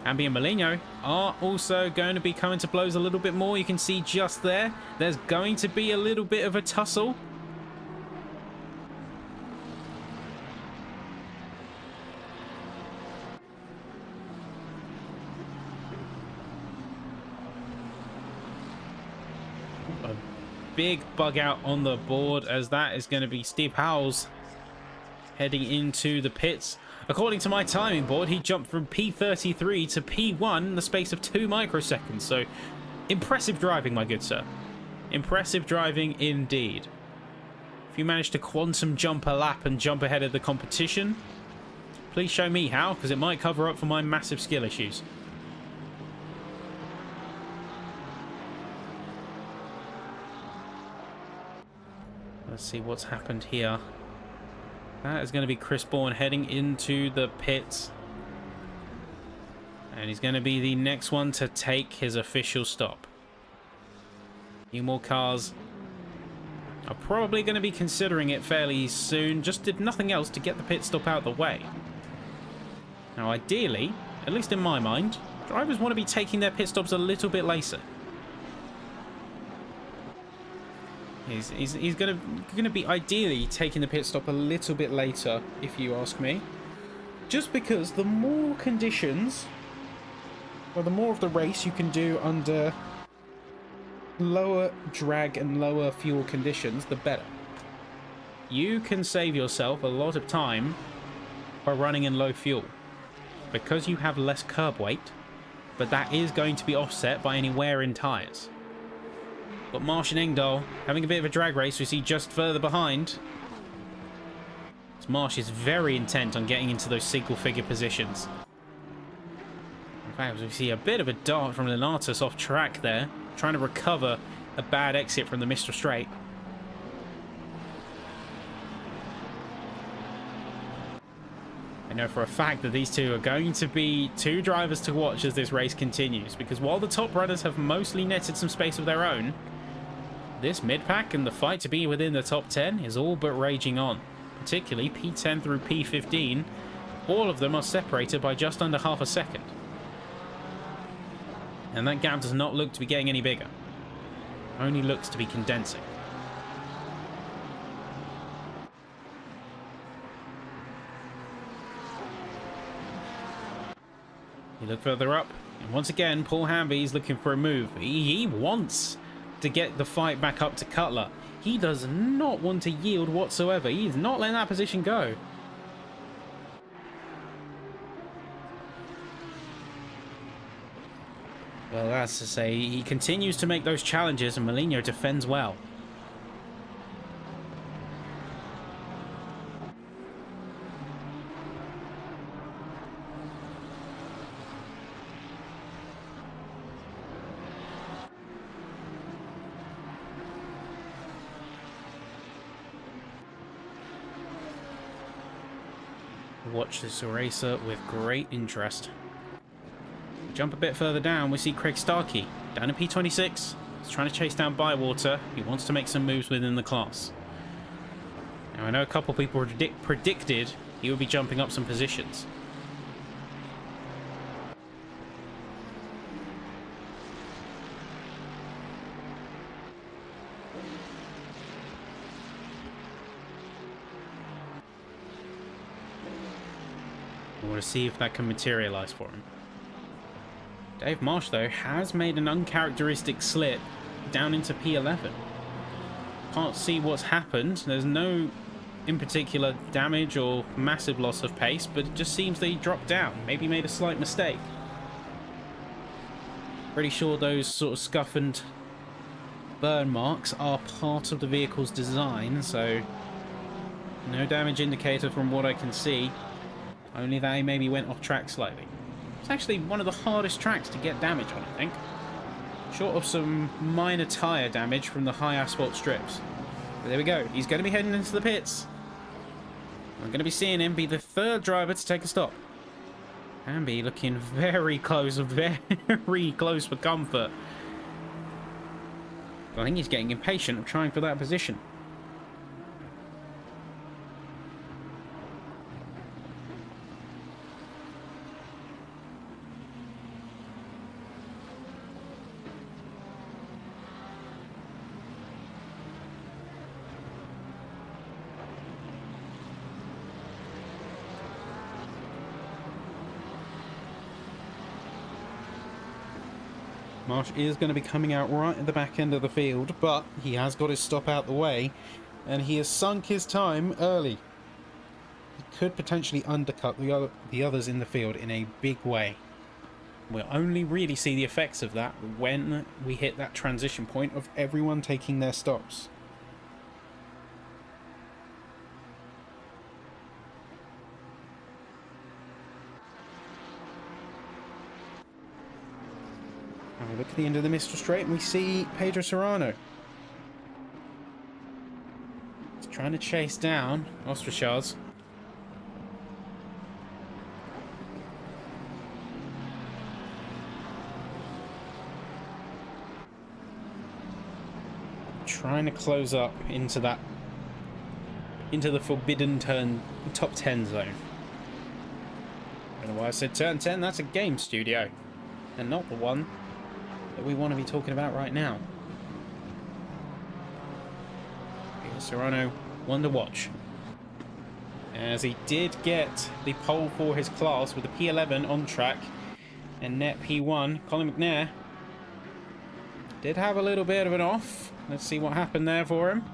S1: Hamby and Molinho are also going to be coming to blows a little bit more. You can see just there, there's going to be a little bit of a tussle. Big bug out on the board, as that is going to be Steve Howells heading into the pits. According to my timing board, he jumped from P33 to P1 in the space of 2 microseconds. So impressive driving, my good sir. Impressive driving indeed. If you manage to quantum jump a lap and jump ahead of the competition, please show me how, because it might cover up for my massive skill issues. Let's see what's happened here. That is going to be Chris Bourne heading into the pits. And he's going to be the next one to take his official stop. Few more cars are probably going to be considering it fairly soon. Just did nothing else to get the pit stop out of the way. Now ideally, at least in my mind, drivers want to be taking their pit stops a little bit later. He's gonna be ideally taking the pit stop a little bit later, if you ask me. Just because the more conditions, or the more of the race you can do under lower drag and lower fuel conditions, the better. You can save yourself a lot of time by running in low fuel, because you have less curb weight, but that is going to be offset by any wear in tyres. But Marsh and Engdahl having a bit of a drag race. We see just further behind. Marsh is very intent on getting into those single figure positions. In fact, we see a bit of a dart from Lenatus off track there, trying to recover a bad exit from the Mr. Straight. know for a fact that these two are going to be two drivers to watch as this race continues, because while the top runners have mostly netted some space of their own, this mid-pack and the fight to be within the top 10 is all but raging on. Particularly P10 through P15, all of them are separated by just under half a second. And that gap does not look to be getting any bigger. Only looks to be condensing. You look further up, and once again, Paul Hamby is looking for a move. He wants to get the fight back up to Cutler. He does not want to yield whatsoever. He is not letting that position go. Well, that's to say, he continues to make those challenges, and Molinho defends well. Watch this racer with great interest. Jump a bit further down, we see Craig Starkey down in P26. He's trying to chase down Bywater. He wants to make some moves within the class. Now, I know a couple people predicted he would be jumping up some positions. I want to see if that can materialize for him. Dave Marsh, though, has made an uncharacteristic slip down into P11. Can't see what's happened. There's no, in particular, damage or massive loss of pace, but it just seems that he dropped down. Maybe made a slight mistake. Pretty sure those sort of scuff and burn marks are part of the vehicle's design, so no damage indicator from what I can see. Only that he maybe went off track slightly. It's actually one of the hardest tracks to get damage on, I think. Short of some minor tyre damage from the high asphalt strips. But there we go. He's going to be heading into the pits. I'm going to be seeing him be the third driver to take a stop. Hamby looking very close for comfort. I think he's getting impatient of trying for that position. Marsh is going to be coming out right at the back end of the field, but he has got his stop out the way, and he has sunk his time early. He could potentially undercut the others in the field in a big way. We'll only really see the effects of that when we hit that transition point of everyone taking their stops. We look at the end of the Mistral Straight and we see Pedro Serrano. He's trying to chase down Ostrachaz. Trying to close up into the forbidden turn top 10 zone. I don't know why I said turn 10, that's a game studio. And not the one that we want to be talking about right now. Serrano, one to watch, as he did get the pole for his class with the P11 on track and net P1. Colin McNair did have a little bit of an off. Let's see what happened there for him.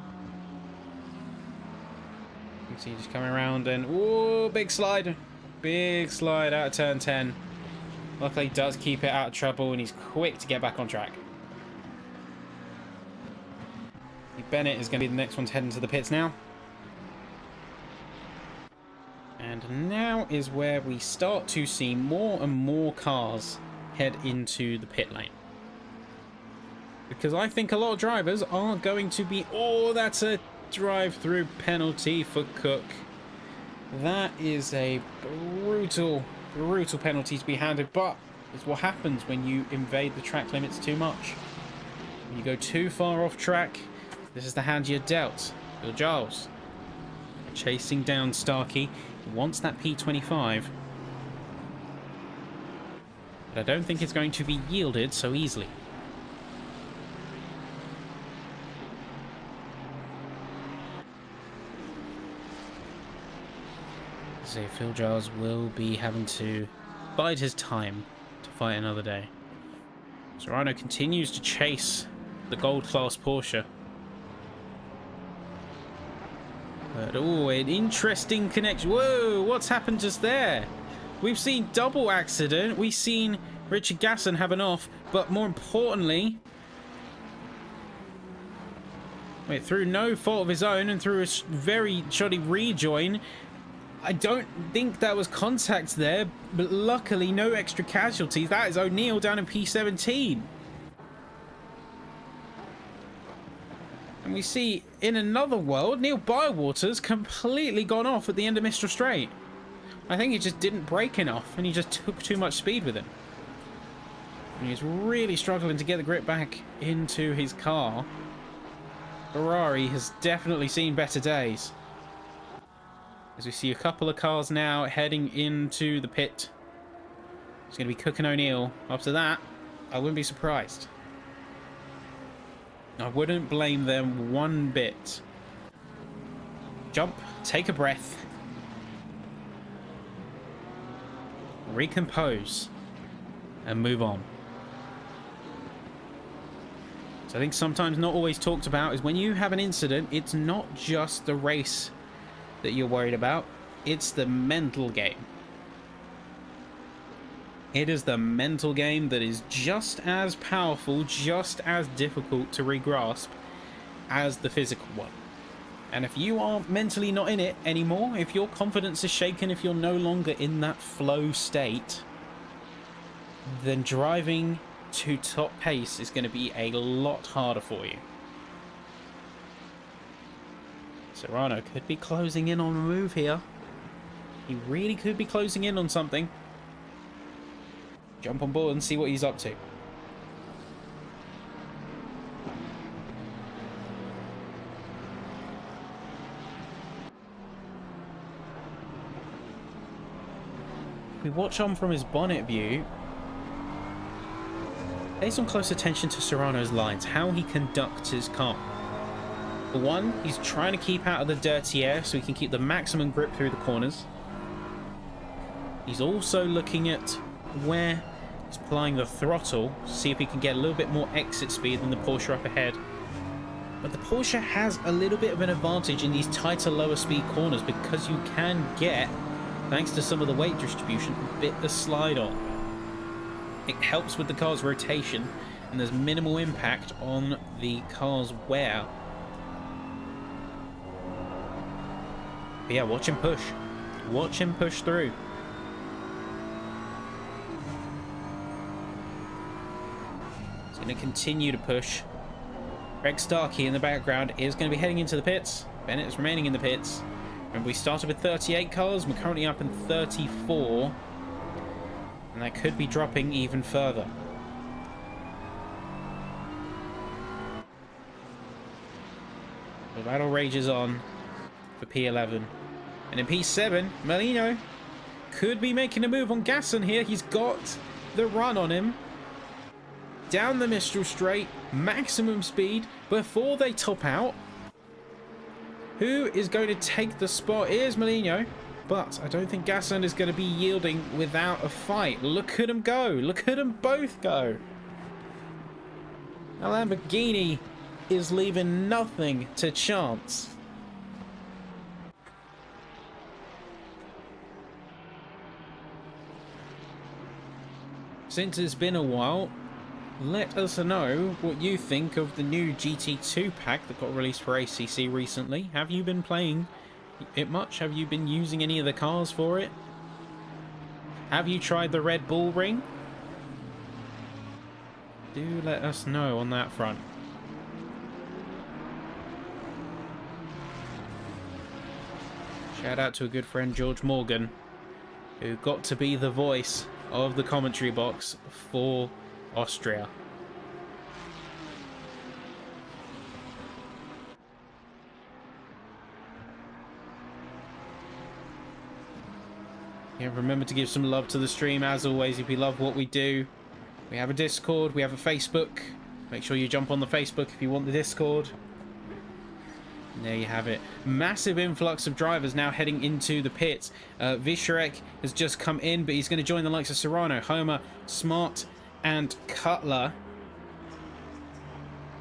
S1: You can see just coming around and ooh, big slide out of turn 10. Luckily, he does keep it out of trouble, and he's quick to get back on track. Bennett is going to be the next one to head into the pits now. And now is where we start to see more and more cars head into the pit lane. Because I think a lot of drivers are going to be... Oh, that's a drive-through penalty for Cook. That is a brutal, brutal penalty to be handed, but it's what happens when you invade the track limits too much. When you go too far off track, this is the hand you're dealt. Phil Giles chasing down Starkey. He wants that P25. But I don't think it's going to be yielded so easily. So Phil Giles will be having to bide his time to fight another day. Serrano continues to chase the gold class Porsche. But, oh, an interesting connection. Whoa, what's happened just there? We've seen double accident. We've seen Richard Gasson have an off. But more importantly, through no fault of his own and through a very shoddy rejoin, I don't think there was contact there. But luckily, no extra casualties. That is O'Neill down in P17. And we see, in another world, Neil Bywater's completely gone off at the end of Mr. Straight. I think he just didn't brake enough, and he just took too much speed with him. And he's really struggling to get the grip back into his car. Ferrari has definitely seen better days. As we see a couple of cars now heading into the pit. It's going to be Cook and O'Neill. After that, I wouldn't be surprised. I wouldn't blame them one bit. Jump, take a breath, recompose, and move on. So I think sometimes not always talked about is when you have an incident, it's not just the race that you're worried about, it's the mental game. It is the mental game that is just as powerful, just as difficult to regrasp as the physical one. And if you are mentally not in it anymore, if your confidence is shaken, if you're no longer in that flow state, then driving to top pace is going to be a lot harder for you. Serrano could be closing in on a move here. He really could be closing in on something. Jump on board and see what he's up to. If we watch on from his bonnet view, pay some close attention to Serrano's lines, how he conducts his car. For one, he's trying to keep out of the dirty air so he can keep the maximum grip through the corners. He's also looking at where he's applying the throttle, see if he can get a little bit more exit speed than the Porsche up ahead. But the Porsche has a little bit of an advantage in these tighter, lower speed corners because you can get, thanks to some of the weight distribution, a bit of slide on. It helps with the car's rotation and there's minimal impact on the car's wear. But yeah, watch him push. Watch him push through. He's going to continue to push. Greg Starkey in the background is going to be heading into the pits. Bennett is remaining in the pits. Remember, we started with 38 cars. We're currently up in 34. And that could be dropping even further. The battle rages on for P11. And in P7, Molino could be making a move on Gasson here. He's got the run on him. Down the Mistral straight, maximum speed before they top out. Who is going to take the spot? Here's Molino. But I don't think Gasson is going to be yielding without a fight. Look at them go. Look at them both go. A Lamborghini is leaving nothing to chance. Since it's been a while, let us know what you think of the new GT2 pack that got released for ACC recently. Have you been playing it much? Have you been using any of the cars for it? Have you tried the Red Bull ring? Do let us know on that front. Shout out to a good friend, George Morgan, who got to be the voice of the commentary box for Austria. Yeah, remember to give some love to the stream, as always. If you love what we do, we have a Discord, we have a Facebook. Make sure you jump on the Facebook if you want the Discord. And there you have it. Massive influx of drivers now heading into the pits. Visharek has just come in, but he's going to join the likes of Serrano, Homer, Smart, and Cutler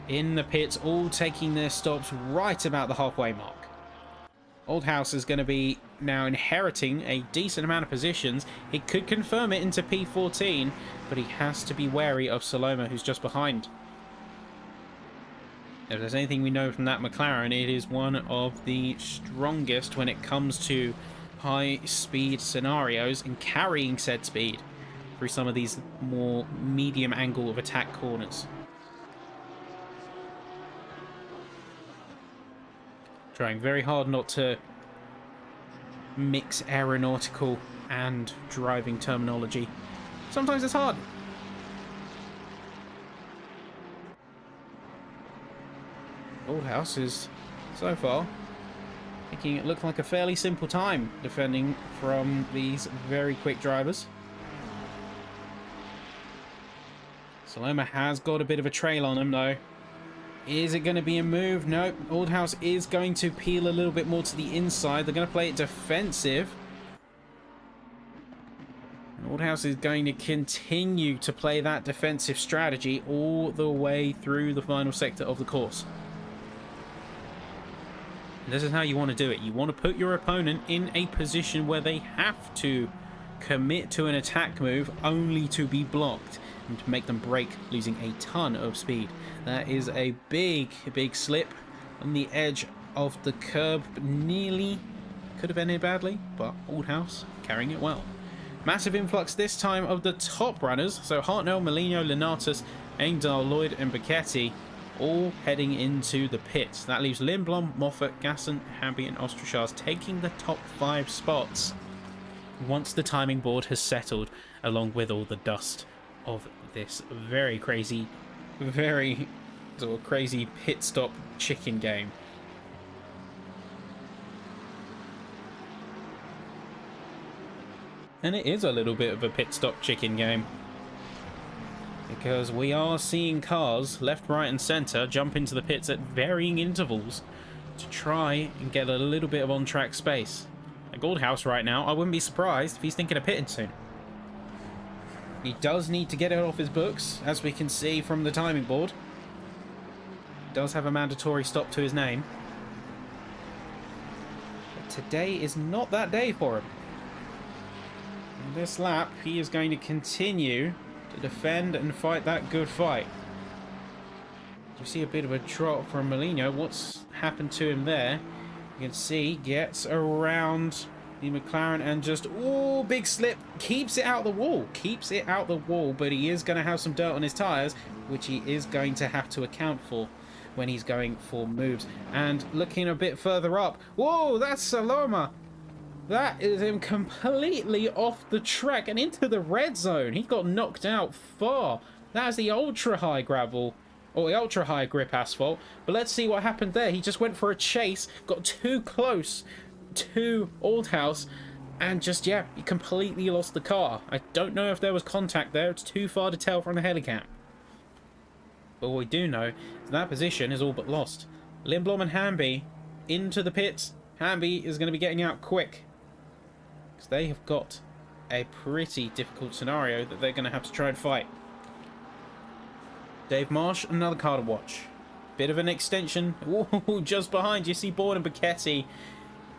S1: in the pits, all taking their stops right about the halfway mark. Oldhouse is going to be now inheriting a decent amount of positions. He could confirm it into P14, but he has to be wary of Saloma, who's just behind. If there's anything we know from that McLaren, it is one of the strongest when it comes to high-speed scenarios and carrying said speed through some of these more medium angle of attack corners. Trying very hard not to mix aeronautical and driving terminology. Sometimes it's hard. Oldhouse is, so far, making it look like a fairly simple time defending from these very quick drivers. Saloma has got a bit of a trail on him, though. Is it going to be a move? No. Oldhouse is going to peel a little bit more to the inside. They're going to play it defensive. And Oldhouse is going to continue to play that defensive strategy all the way through the final sector of the course. And this is how you want to do it. You want to put your opponent in a position where they have to commit to an attack move only to be blocked and to make them break, losing a ton of speed. That is a big slip on the edge of the curb. Nearly could have ended badly, but Oldhouse carrying it well. Massive influx this time of the top runners. So Hartnell, Molino, Lenatus, Engdahl, Lloyd and Bacchetti all heading into the pits. That leaves Lindblom, Moffat, Gasson, Hamby and Ostrachaz taking the top 5 spots once the timing board has settled, along with all the dust of this very crazy sort of crazy pit stop chicken game. And it is a little bit of a pit stop chicken game, because we are seeing cars left, right and centre jump into the pits at varying intervals to try and get a little bit of on-track space. Like Oldhouse right now, I wouldn't be surprised if he's thinking of pitting soon. He does need to get it off his books, as we can see from the timing board. He does have a mandatory stop to his name. But today is not that day for him. In this lap, he is going to continue to defend and fight that good fight. You see a bit of a trot from Molino. What's happened to him there? You can see gets around the McLaren and just, oh, big slip, keeps it out the wall, but he is going to have some dirt on his tyres, which he is going to have to account for when he's going for moves. And looking a bit further up, whoa, that's Saloma. That is him completely off the track and into the red zone. He got knocked out far. That's the ultra high gravel, or the ultra high grip asphalt. But let's see what happened there. He just went for a chase, got too close to Oldhouse, and just, yeah, he completely lost the car. I don't know if there was contact there. It's too far to tell from the helicam. But what we do know is that position is all but lost. Lindblom and Hamby into the pits. Hamby is going to be getting out quick, because they have got a pretty difficult scenario that they're going to have to try and fight. Dave Marsh, another car to watch. Bit of an extension. Ooh, just behind you see Bourne and Bacchetti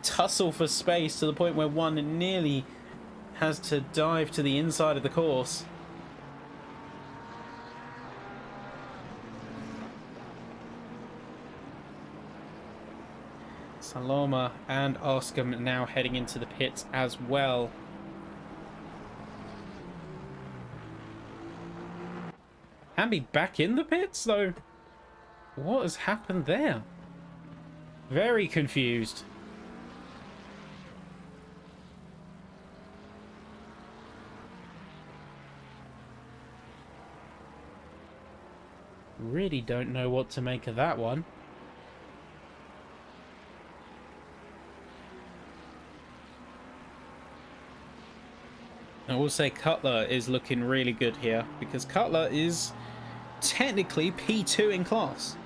S1: tussle for space to the point where one nearly has to dive to the inside of the course. Saloma and Arscombe now heading into the pits as well. Hamby back in the pits though? What has happened there? Very confused. Really don't know what to make of that one. I will say Cutler is looking really good here, because Cutler is technically P2 in class.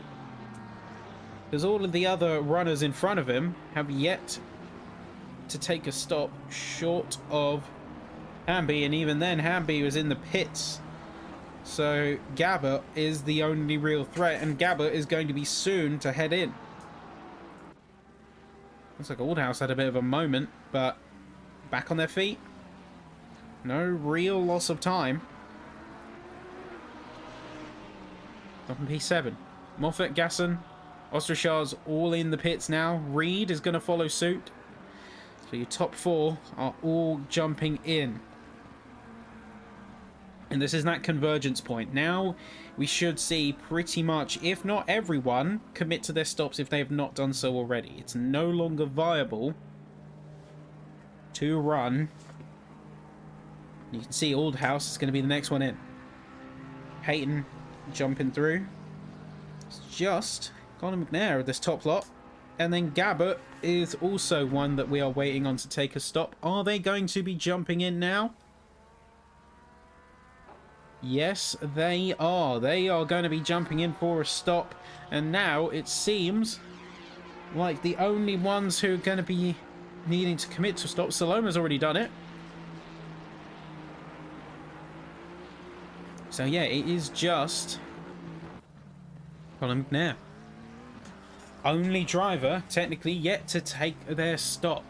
S1: Because all of the other runners in front of him have yet to take a stop short of Hamby, and even then Hamby was in the pits. So Gabba is the only real threat, and Gabba is going to be soon to head in. Looks like Aldhouse had a bit of a moment, but back on their feet. No real loss of time. Up in P7. Moffat, Gasson, Ostrachar's all in the pits now. Reed is going to follow suit. So your top four are all jumping in. And this is that convergence point. Now we should see pretty much, if not everyone, commit to their stops if they have not done so already. It's no longer viable to run. You can see Aldhouse is going to be the next one in. Hayton jumping through. It's just Conor McNair at this top lot. And then Gabbert is also one that we are waiting on to take a stop. Are they going to be jumping in now? Yes, they are. They are going to be jumping in for a stop. And now it seems like the only ones who are going to be needing to commit to a stop. Saloma's already done it. So yeah, it is just Colin McNair. Only driver, technically, yet to take their stop.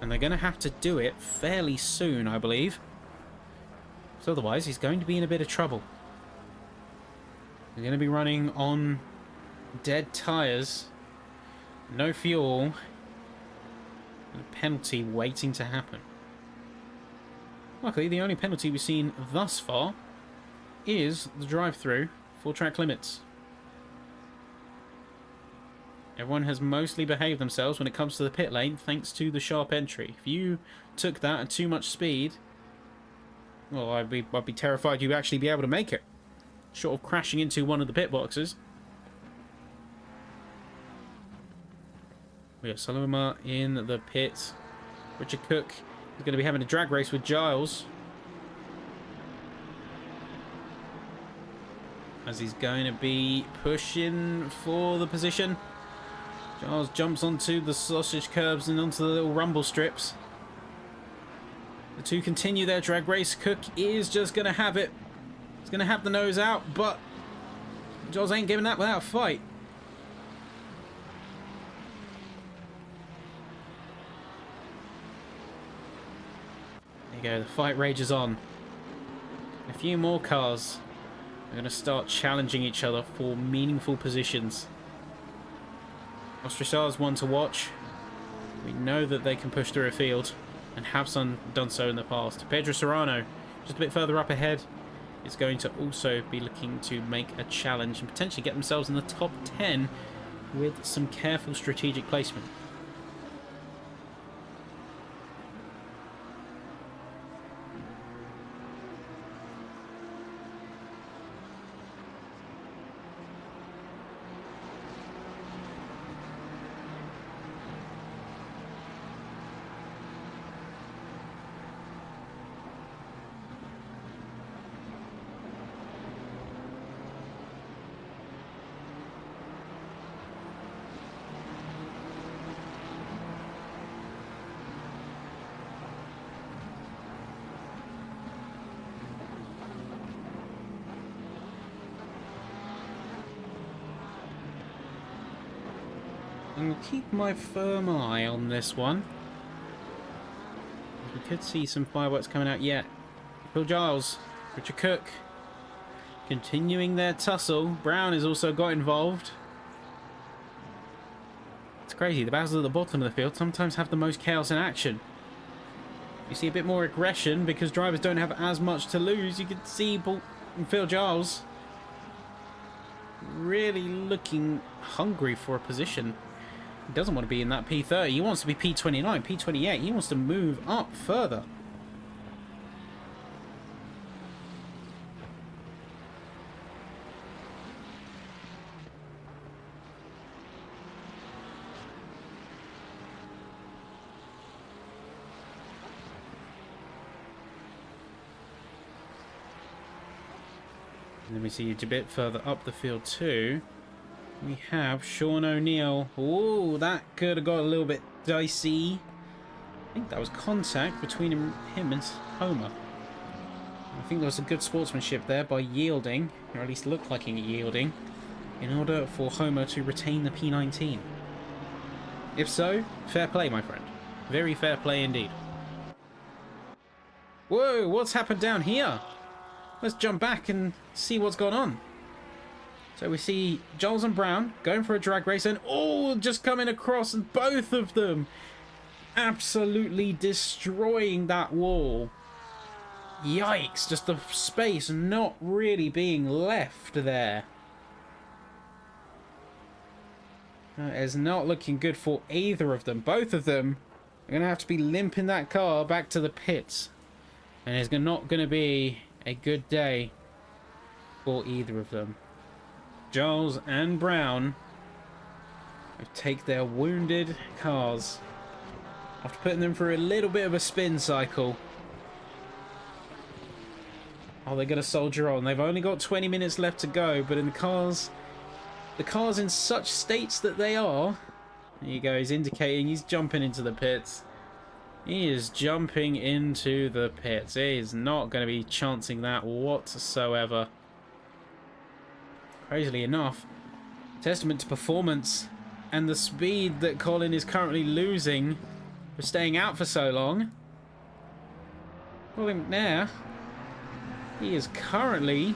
S1: And they're going to have to do it fairly soon, I believe. So otherwise, he's going to be in a bit of trouble. They're going to be running on dead tyres. No fuel. And a penalty waiting to happen. Luckily, the only penalty we've seen thus far is the drive-through for track limits. Everyone has mostly behaved themselves when it comes to the pit lane thanks to the sharp entry. If you took that at too much speed, well, I'd be terrified you'd actually be able to make it, short of crashing into one of the pit boxes. We have Saloma in the pit. Richard Cook is going to be having a drag race with Giles, as he's going to be pushing for the position. Giles jumps onto the sausage curbs and onto the little rumble strips. The two continue their drag race. Cook is just going to have it. He's going to have the nose out, but Giles ain't giving that without a fight. There you go, the fight rages on. A few more cars are going to start challenging each other for meaningful positions. Ostrachar's one to watch. We know that they can push through a field and have done so in the past. Pedro Serrano, just a bit further up ahead, is going to also be looking to make a challenge and potentially get themselves in the top 10 with some careful strategic placement. I'm going to keep my firm eye on this one. We could see some fireworks coming out yet. Phil Giles, Richard Cook, continuing their tussle. Brown has also got involved. It's crazy, the battles at the bottom of the field sometimes have the most chaos in action. You see a bit more aggression because drivers don't have as much to lose. You can see Paul and Phil Giles really looking hungry for a position. He doesn't want to be in that P30. He wants to be P29, P28. He wants to move up further. And then we see a bit further up the field too. We have Sean O'Neill. Oh, that could have got a little bit dicey. I think that was contact between him and Homer. I think there was a good sportsmanship there by yielding, or at least looked like yielding, in order for Homer to retain the P19. If so, fair play, my friend. Very fair play indeed. Whoa, what's happened down here? Let's jump back and see what's gone on. So we see Giles and Brown going for a drag race, and oh, just coming across, and both of them absolutely destroying that wall. Yikes, just the space not really being left there. That is not looking good for either of them. Both of them are going to have to be limping that car back to the pits. And it's not going to be a good day for either of them. Giles and Brown take their wounded cars after putting them through a little bit of a spin cycle. Oh, they're going to soldier on. They've only got 20 minutes left to go, but in the cars in such states that they are, there you go, he's indicating he's jumping into the pits. He is jumping into the pits. He is not going to be chancing that whatsoever. Crazily enough, testament to performance and the speed that Colin is currently losing for staying out for so long. Colin McNair, he is currently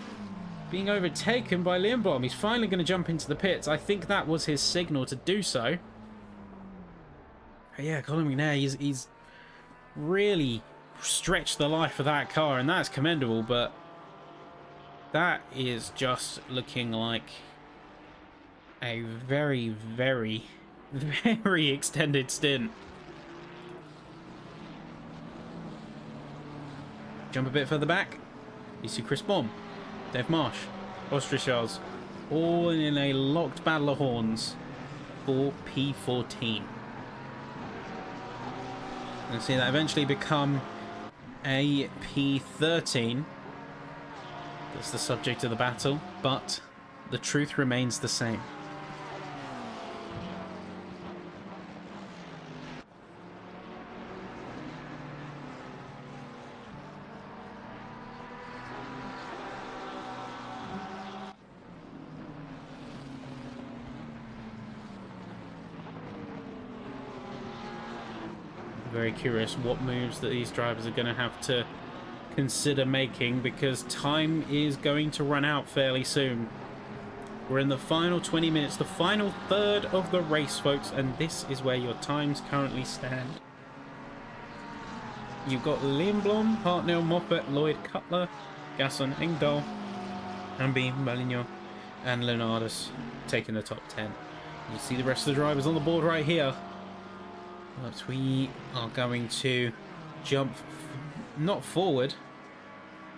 S1: being overtaken by Lindblom. He's finally going to jump into the pits. I think that was his signal to do so. But yeah, Colin McNair, he's really stretched the life of that car, and that's commendable, but that is just looking like a very, very, very extended stint. Jump a bit further back. You see Chris Baum, Dave Marsh, Ostrichars, all in a locked battle of horns for P14. And see that eventually become a P13. That's the subject of the battle, but the truth remains the same. Very curious what moves that these drivers are going to have to consider making, because time is going to run out fairly soon. We're in the final 20 minutes, the final third of the race, folks, and this is where your times currently stand. You've got Lindblom, Hartnell, Moffat, Lloyd, Cutler, Gasson, Engdahl, Amby, Maligno, and Leonardus taking the top 10. You see the rest of the drivers on the board right here. But we are going to jump not forward,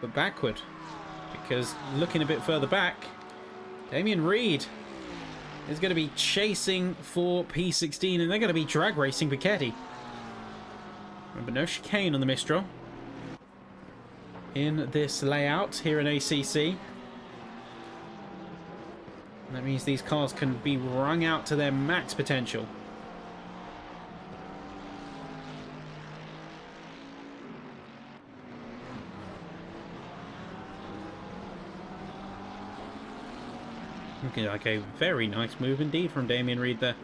S1: but backward. Because looking a bit further back, Damien Reed is going to be chasing for P16, and they're going to be drag racing Pichetti. Remember, no chicane on the Mistral in this layout here in ACC. And that means these cars can be wrung out to their max potential. Looking like a very nice move indeed from Damien Reed there.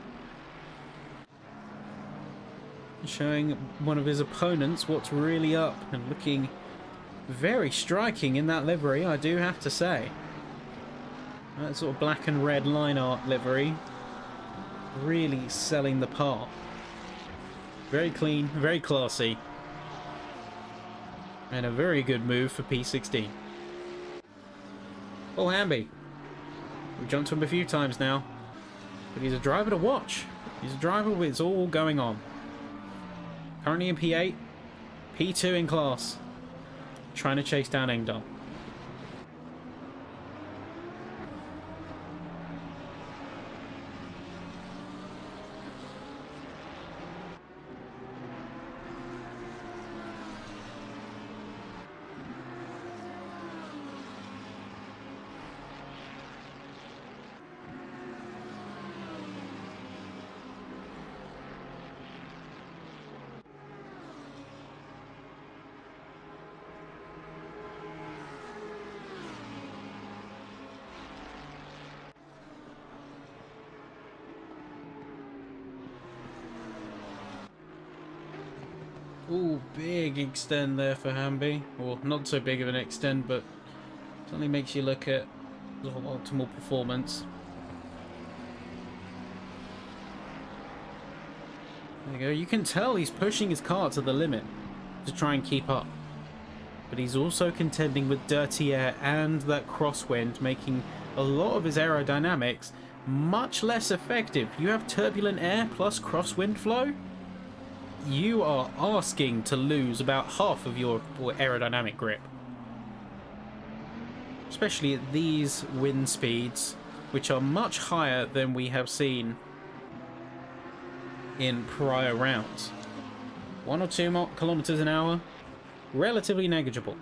S1: Showing one of his opponents what's really up, and looking very striking in that livery, I do have to say. That sort of black and red line art livery really selling the part. Very clean, very classy, and a very good move for P16. Oh, Hamby. We've jumped to him a few times now, but he's a driver to watch. He's a driver with it's all going on. Currently in P8, P2 in class, trying to chase down Engdahl. Ooh, big extend there for Hamby. Or not so big of an extend, but certainly makes you look at the optimal performance. There you go. You can tell he's pushing his car to the limit to try and keep up. But he's also contending with dirty air and that crosswind, making a lot of his aerodynamics much less effective. You have turbulent air plus crosswind flow. You are asking to lose about half of your aerodynamic grip. Especially at these wind speeds, which are much higher than we have seen in prior rounds. 1 or 2 kilometers an hour, relatively negligible.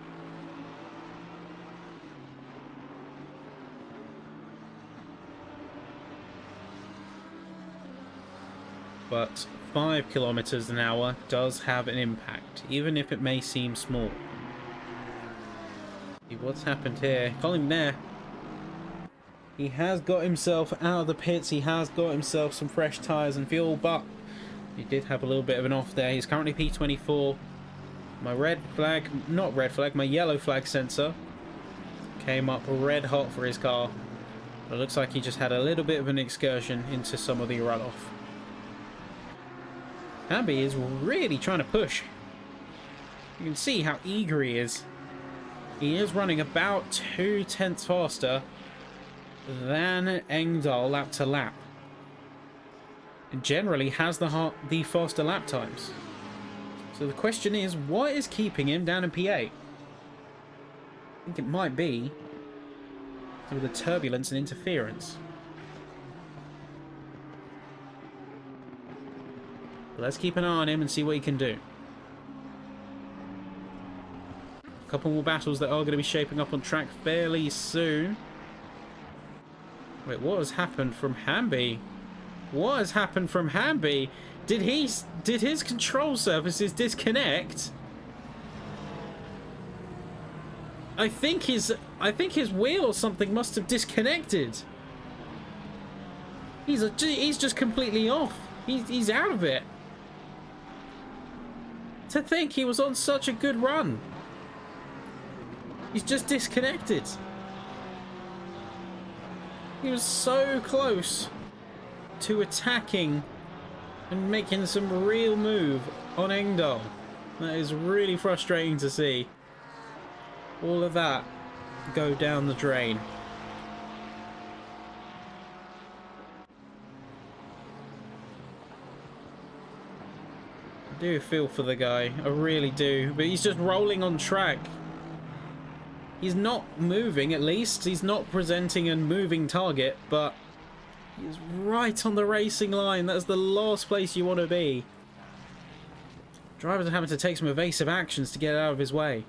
S1: But 5 kilometers an hour does have an impact, even if it may seem small. See what's happened here. Colin there. He has got himself out of the pits. He has got himself some fresh tyres and fuel, but he did have a little bit of an off there. He's currently P24. My red flag, not red flag, my yellow flag sensor came up red hot for his car. But it looks like he just had a little bit of an excursion into some of the runoff. Hamby is really trying to push. You can see how eager he is. He is running about 0.2 faster than Engdahl lap to lap. And generally has the faster lap times. So the question is, what is keeping him down in P8? I think it might be some of the turbulence and interference. Let's keep an eye on him and see what he can do. A couple more battles that are going to be shaping up on track fairly soon. Wait, what has happened from Hamby? What has happened from Hamby? Did his control surfaces disconnect? I think his wheel or something must have disconnected. He's just completely off. He's out of it. To think he was on such a good run. He's just disconnected. He was so close to attacking and making some real move on Engdahl. That is really frustrating to see. All of that go down the drain. I do feel for the guy, I really do, but he's just rolling on track. He's not moving, at least. He's not presenting a moving target, but he's right on the racing line. That's the last place you want to be. Drivers are having to take some evasive actions to get out of his way.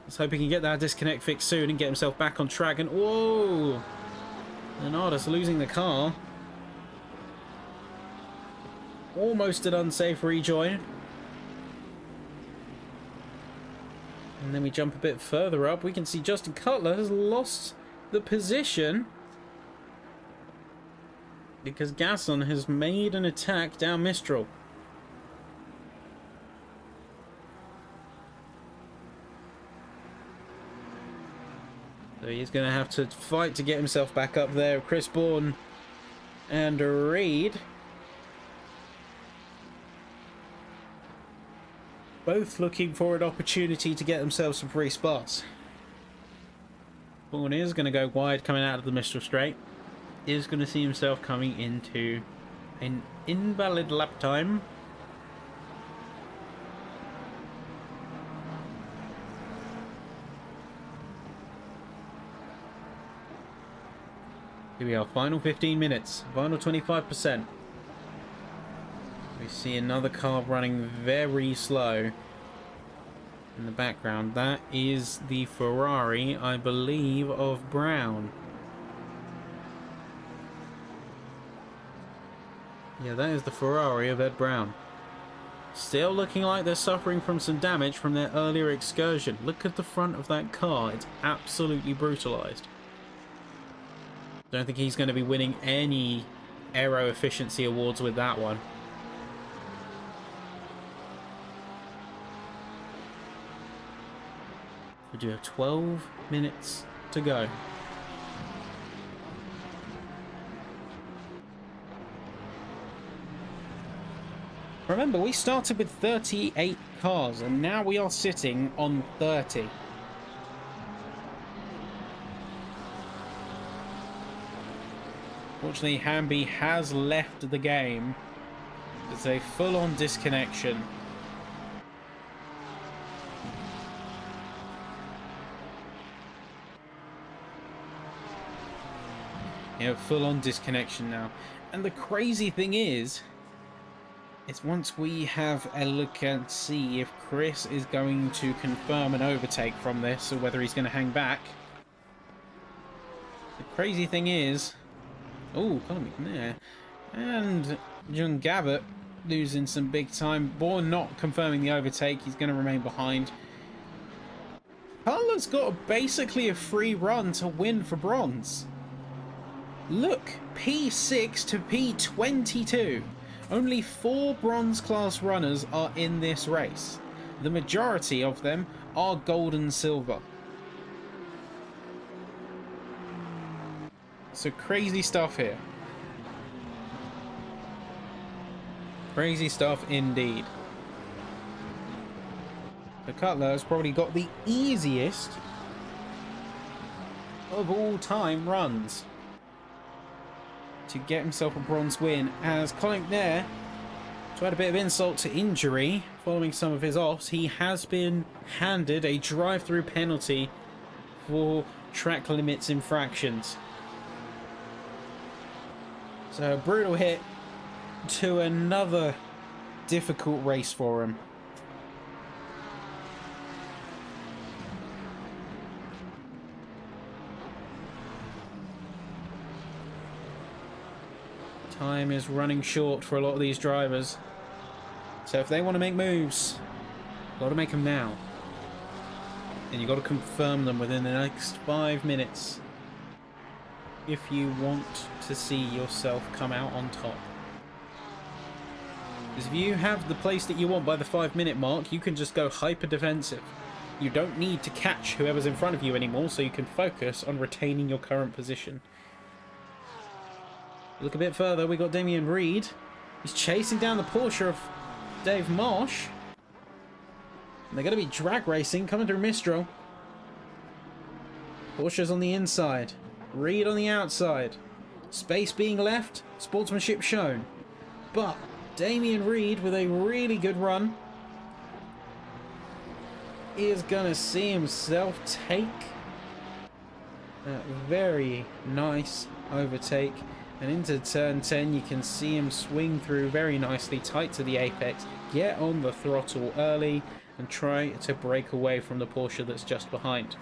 S1: Let's hope he can get that disconnect fixed soon and get himself back on track. And whoa! Leonardus losing the car. Almost an unsafe rejoin. And then we jump a bit further up. We can see Justin Cutler has lost the position because Gasson has made an attack down Mistral. So he's going to have to fight to get himself back up there. Chris Bourne and Reed both looking for an opportunity to get themselves some free spots. Bourne is going to go wide coming out of the Mistral straight. Is going to see himself coming into an invalid lap time. Here we are, final 15 minutes, final 25%. We see another car running very slow in the background. That is the Ferrari, I believe, of Brown. Yeah, that is the Ferrari of Ed Brown. Still looking like they're suffering from some damage from their earlier excursion. Look at the front of that car. It's absolutely brutalized. Don't think he's going to be winning any aero efficiency awards with that one. We do have 12 minutes to go. Remember, we started with 38 cars, and now we are sitting on 30. Fortunately, Hamby has left the game. It's a full-on disconnection. Yeah, full-on disconnection now. And the crazy thing is once we have a look and see if Chris is going to confirm an overtake from this, or whether he's going to hang back. The crazy thing is... Oh, Colin McNair. And John Gavitt losing some big time. Bourne not confirming the overtake. He's going to remain behind. Carlo's got basically a free run to win for bronze. Look, P6 to P22. Only 4 bronze class runners are in this race. The majority of them are gold and silver. So crazy stuff here. Crazy stuff indeed. The Cutler has probably got the easiest of all time runs to get himself a bronze win, as Colin McNair, to add a bit of insult to injury following some of his offs, he has been handed a drive-through penalty for track limits infractions. So a brutal hit to another difficult race for him. Time is running short for a lot of these drivers. So if they want to make moves, got to make them now. And you've got to confirm them within the next 5 minutes if you want to see yourself come out on top. Because if you have the place that you want by the 5-minute mark, you can just go hyper defensive. You don't need to catch whoever's in front of you anymore, so you can focus on retaining your current position. Look a bit further, we got Damien Reed. He's chasing down the Porsche of Dave Marsh. And they're going to be drag racing, coming through Mistral. Porsche's on the inside. Reed on the outside. Space being left, sportsmanship shown. But Damien Reed, with a really good run, is going to see himself take that very nice overtake. And into turn 10, you can see him swing through very nicely, tight to the apex, get on the throttle early, and try to break away from the Porsche that's just behind.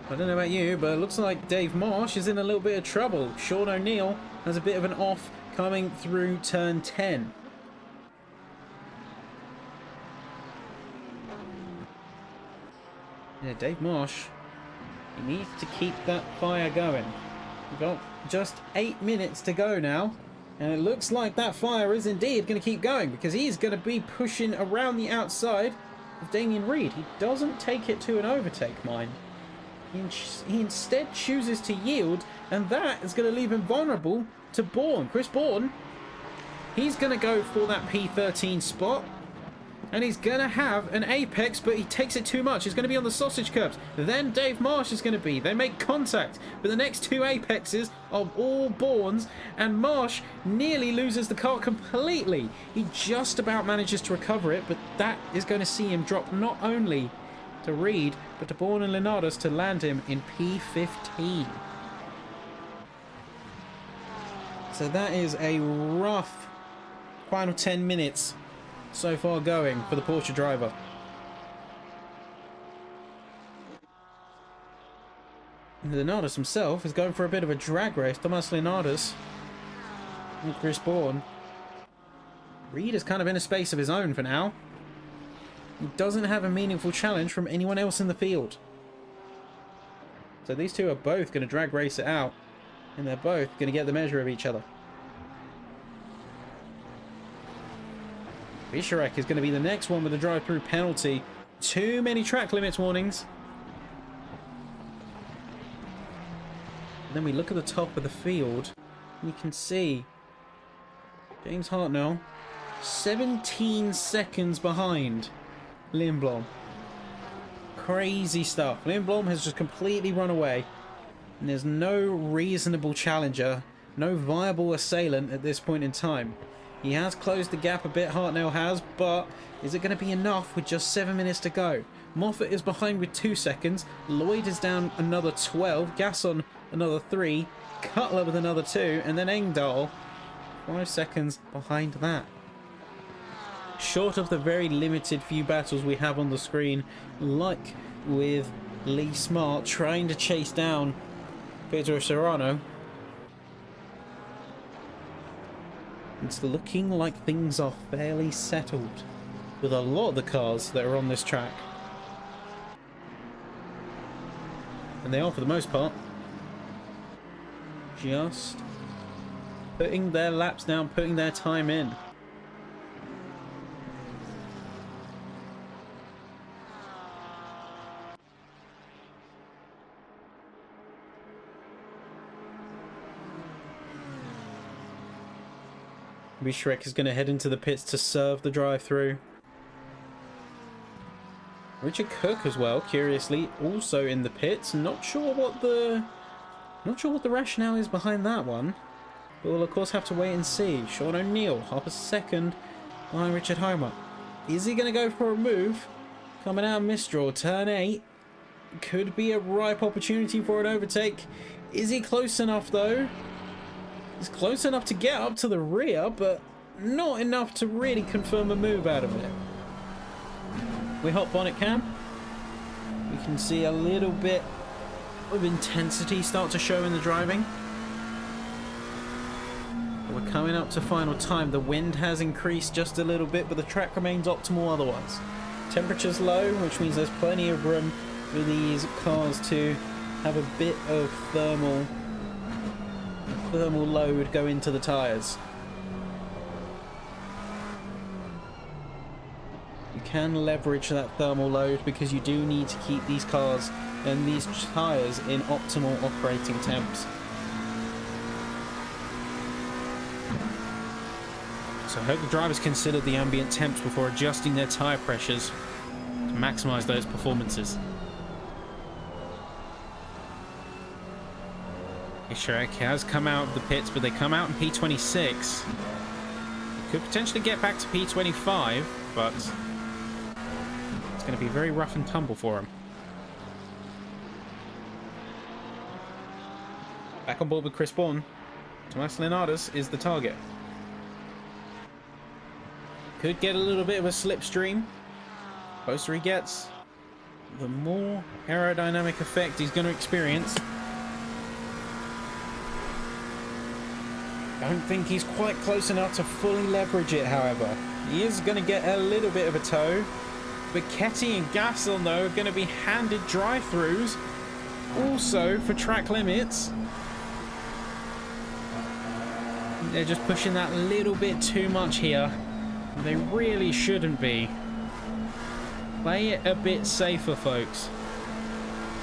S1: I don't know about you, but it looks like Dave Marsh is in a little bit of trouble. Sean O'Neill has a bit of an off coming through turn 10. Yeah, Dave Marsh, he needs to keep that fire going. We've got just 8 minutes to go now, and it looks like that fire is indeed going to keep going, because he's going to be pushing around the outside of Damien Reed. He doesn't take it to an overtake, mind. He instead chooses to yield, and that is going to leave him vulnerable to Bourne. Chris Bourne, he's going to go for that P13 spot, and he's going to have an apex, but he takes it too much. He's going to be on the sausage curbs. Then Dave Marsh is going to be. They make contact, but the next 2 apexes are all Bournes, and Marsh nearly loses the car completely. He just about manages to recover it, but that is going to see him drop not only to Reed, but to Bourne and Leonardus to land him in P15. So that is a rough final 10 minutes so far going for the Porsche driver. Leonardus himself is going for a bit of a drag race. Thomas Leonardus and Chris Bourne. Reed is kind of in a space of his own for now. He doesn't have a meaningful challenge from anyone else in the field. So these two are both going to drag race it out, and they're both going to get the measure of each other. Bisharek is going to be the next one with a drive-through penalty Too many track limits warnings. And then we look at the top of the field. And you can see James Hartnell 17 seconds behind Lindblom. Crazy stuff. Lindblom has just completely run away. And there's no reasonable challenger, no viable assailant at this point in time. He has closed the gap a bit, Hartnell has, but is it going to be enough with just 7 minutes to go? Moffat is behind with 2 seconds, Lloyd is down another 12, Gasson another 3, Cutler with another 2, and then Engdahl 5 seconds behind that. Short of the very limited few battles we have on the screen, like with Lee Smart trying to chase down Pedro Serrano, it's looking like things are fairly settled with a lot of the cars that are on this track. And they are, for the most part, just putting their laps down, putting their time in. Shrek is going to head into the pits to serve the drive-through. Richard Cook as well, curiously, also in the pits. Not sure what the rationale is behind that one. But we'll of course have to wait and see. Sean O'Neill, half a second behind Richard Homer. Is he going to go for a move? Coming out of Mistral, turn 8. Could be a ripe opportunity for an overtake. Is he close enough though? He's close enough to get up to the rear, but not enough to really confirm a move out of it. We hop bonnet cam. We can see a little bit of intensity start to show in the driving. We're coming up to final time. The wind has increased just a little bit, but the track remains optimal otherwise. Temperature's low, which means there's plenty of room for these cars to have a bit of thermal load go into the tyres. You can leverage that thermal load because you do need to keep these cars and these tyres in optimal operating temps. So I hope the drivers consider the ambient temps before adjusting their tyre pressures to maximise those performances. Shrek has come out of the pits, but they come out in P26. Could potentially get back to P25, but it's going to be very rough and tumble for him. Back on board with Chris Bourne. Tomas Leonardis is the target. Could get a little bit of a slipstream. Closer he gets, the more aerodynamic effect he's going to experience. I don't think he's quite close enough to fully leverage it, however. He is going to get a little bit of a tow. But Ketty and Gasol, though, are going to be handed drive-throughs. Also for track limits. They're just pushing that little bit too much here. They really shouldn't be. Play it a bit safer, folks.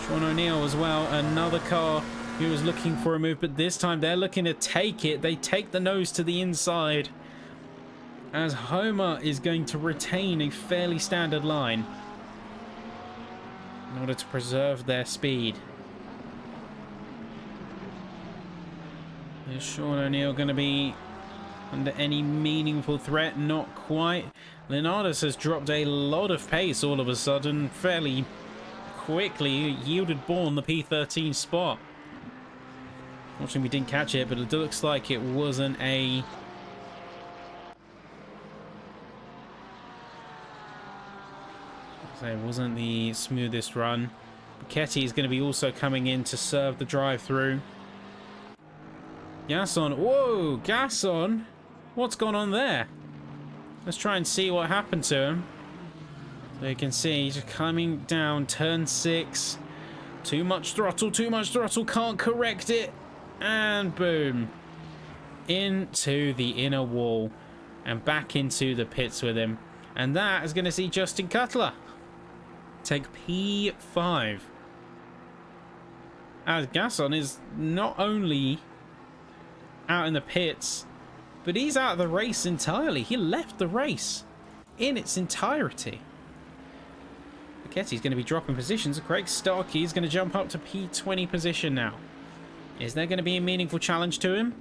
S1: Sean O'Neill as well, another car who was looking for a move, but this time they're looking to take it. They take the nose to the inside, as Homer is going to retain a fairly standard line in order to preserve their speed. Is Sean O'Neill going to be under any meaningful threat? Not quite. Leonardis has dropped a lot of pace all of a sudden, fairly quickly. Yielded Bourne the P13 spot. Unfortunately, we didn't catch it, but it looks like it wasn't a... So it wasn't the smoothest run. Ketty is going to be also coming in to serve the drive-through. Gasson. Whoa, Gasson. What's gone on there? Let's try and see what happened to him. So you can see he's coming down turn 6. Too much throttle, can't correct it. And boom. Into the inner wall. And back into the pits with him. And that is going to see Justin Cutler take P5. As Gasson is not only out in the pits, but he's out of the race entirely. He left the race in its entirety. Ketty's going to be dropping positions. Craig Starkey is going to jump up to P20 position now. Is there going to be a meaningful challenge to him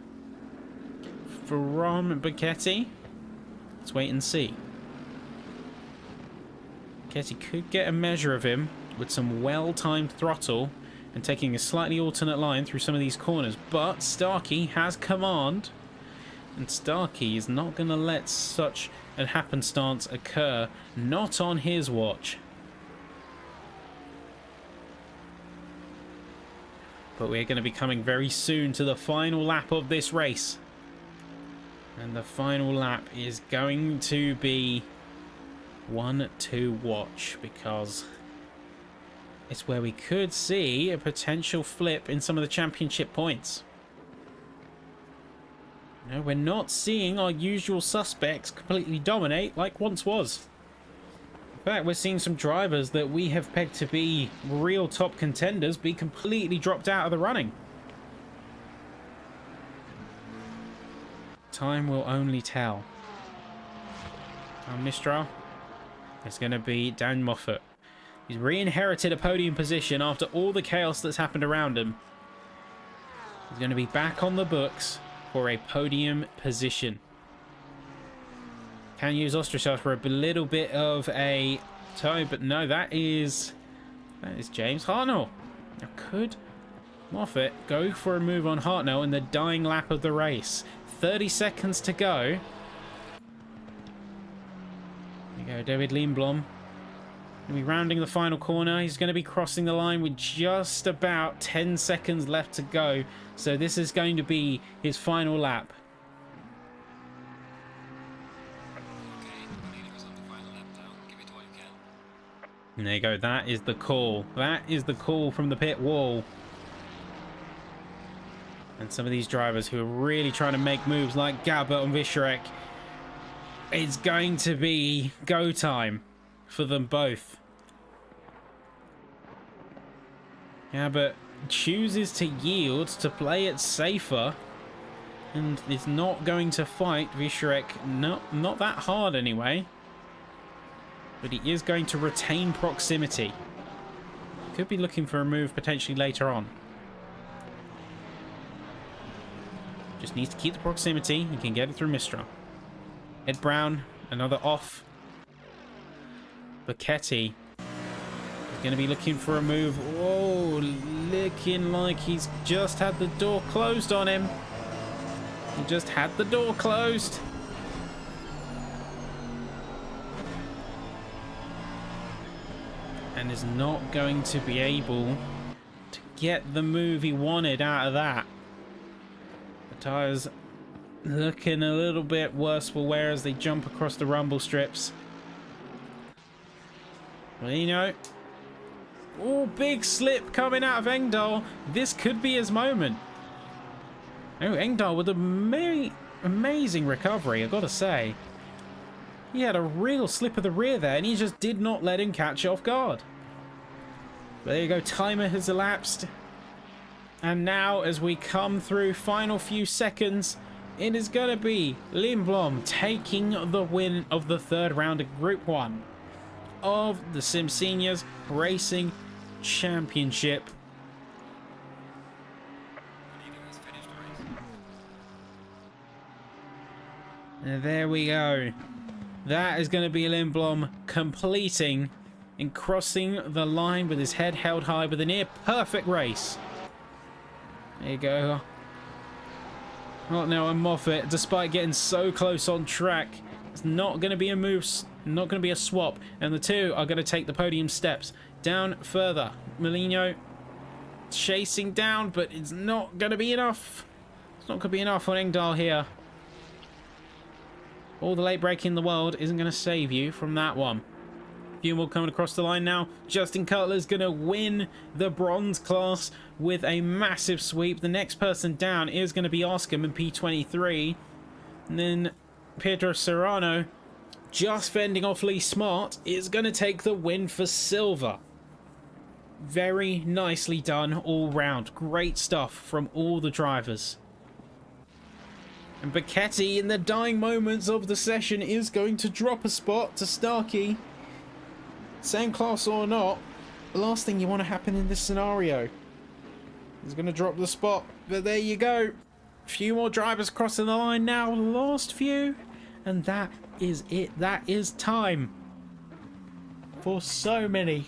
S1: from Buchetti? Let's wait and see. Buchetti could get a measure of him with some well-timed throttle and taking a slightly alternate line through some of these corners, but Starkey has command, and Starkey is not going to let such a happenstance occur, not on his watch. But we're going to be coming very soon to the final lap of this race. And the final lap is going to be one to watch, because it's where we could see a potential flip in some of the championship points. No, we're not seeing our usual suspects completely dominate like once was. In fact, we're seeing some drivers that we have pegged to be real top contenders be completely dropped out of the running. Time will only tell. Mistral. It's going to be Dan Moffat. He's re-inherited a podium position after all the chaos that's happened around him. He's going to be back on the books for a podium position. Can use Ostracharge for a little bit of a toe, but no, that is James Hartnell. Now, could Moffat go for a move on Hartnell in the dying lap of the race? 30 seconds to go. There you go, David Lindblom. He'll be rounding the final corner. He's going to be crossing the line with just about 10 seconds left to go. So this is going to be his final lap. And there you go. That is the call. That is the call from the pit wall. And some of these drivers who are really trying to make moves like Gabbert and Vischerek, it's going to be go time for them both. Gabbert chooses to yield to play it safer and is not going to fight Vischerek, not that hard anyway. But he is going to retain proximity. Could be looking for a move potentially later on. Just needs to keep the proximity. He can get it through Mistral. Ed Brown, another off. Buchetti is going to be looking for a move. Whoa, looking like he's just had the door closed on him. He just had the door closed. And is not going to be able to get the move he wanted out of that. The tyres looking a little bit worse for wear as they jump across the rumble strips. Well, you know, oh, big slip coming out of Engdahl. This could be his moment. Oh, Engdahl with a amazing recovery, I've got to say. He had a real slip of the rear there, and he just did not let him catch off guard. But there you go, timer has elapsed. And now, as we come through final few seconds, it is going to be Lindblom taking the win of the third round of Group 1 of the SIMseniors Racing Championship. And there we go. That is going to be Lindblom completing and crossing the line with his head held high with a near perfect race. There you go. Oh, no, and Moffat, despite getting so close on track, it's not going to be a move, not going to be a swap. And the two are going to take the podium steps down further. Molino chasing down, but it's not going to be enough. It's not going to be enough on Engdahl here. All the late braking in the world isn't going to save you from that one. Few more coming across the line now. Justin Cutler's going to win the bronze class with a massive sweep. The next person down is going to be Oscar in P23. And then Pedro Serrano just fending off Lee Smart, is going to take the win for silver. Very nicely done all round. Great stuff from all the drivers. And Becchetti, in the dying moments of the session, is going to drop a spot to Starkey. Same class or not, the last thing you want to happen in this scenario. He's going to drop the spot, but there you go. A few more drivers crossing the line now, last few, and that is it. That is time for so many.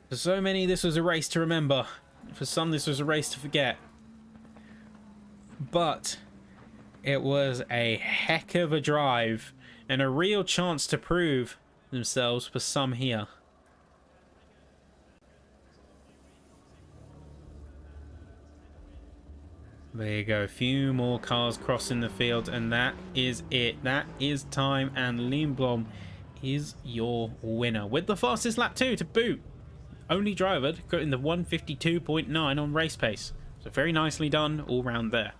S1: For so many, this was a race to remember. For some, this was a race to forget. But it was a heck of a drive and a real chance to prove themselves for some here. There you go, a few more cars crossing the field, and that is it. That is time, and Lindblom is your winner with the fastest lap too to boot. Only driver got in the 152.9 on race pace. So very nicely done all round there.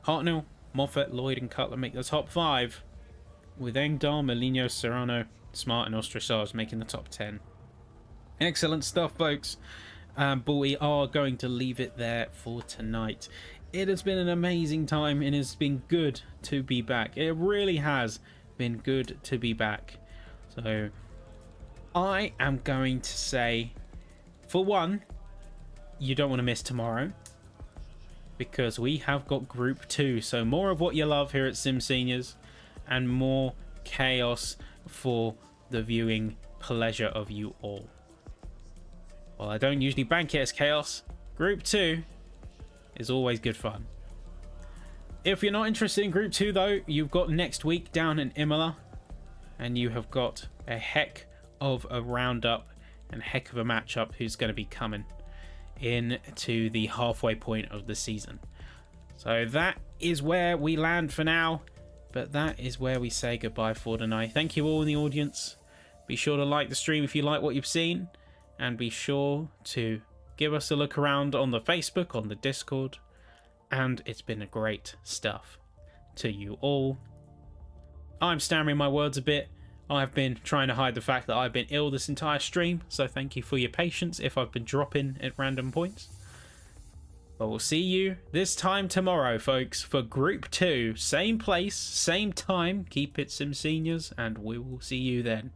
S1: Hartnell, Moffat, Lloyd and Cutler make the top 5, with Engdahl, Molino, Serrano, Smart and Ostrasars making the top 10. Excellent stuff, folks. But we are going to leave it there for tonight. It has been an amazing time and it's been good to be back. It really has been good to be back. So I am going to say, for one, you don't want to miss tomorrow, because we have got Group 2. So more of what you love here at SimSeniors, and more chaos for the viewing pleasure of you all. While I don't usually bank it as chaos, Group 2 is always good fun. If you're not interested in Group 2 though, you've got next week down in Imola, and you have got a heck of a roundup and heck of a matchup who's going to be coming into the halfway point of the season. So that is where we land for now, but that is where we say goodbye for tonight. Thank you all in the audience. Be sure to like the stream if you like what you've seen, and be sure to give us a look around on the Facebook, on the Discord, and it's been a great stuff to you all. I'm stammering my words a bit. I've been trying to hide the fact that I've been ill this entire stream, so thank you for your patience if I've been dropping at random points. But we'll see you this time tomorrow, folks, for Group 2. Same place, same time. Keep it SimSeniors, and we will see you then.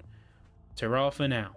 S1: Ta-ra for now.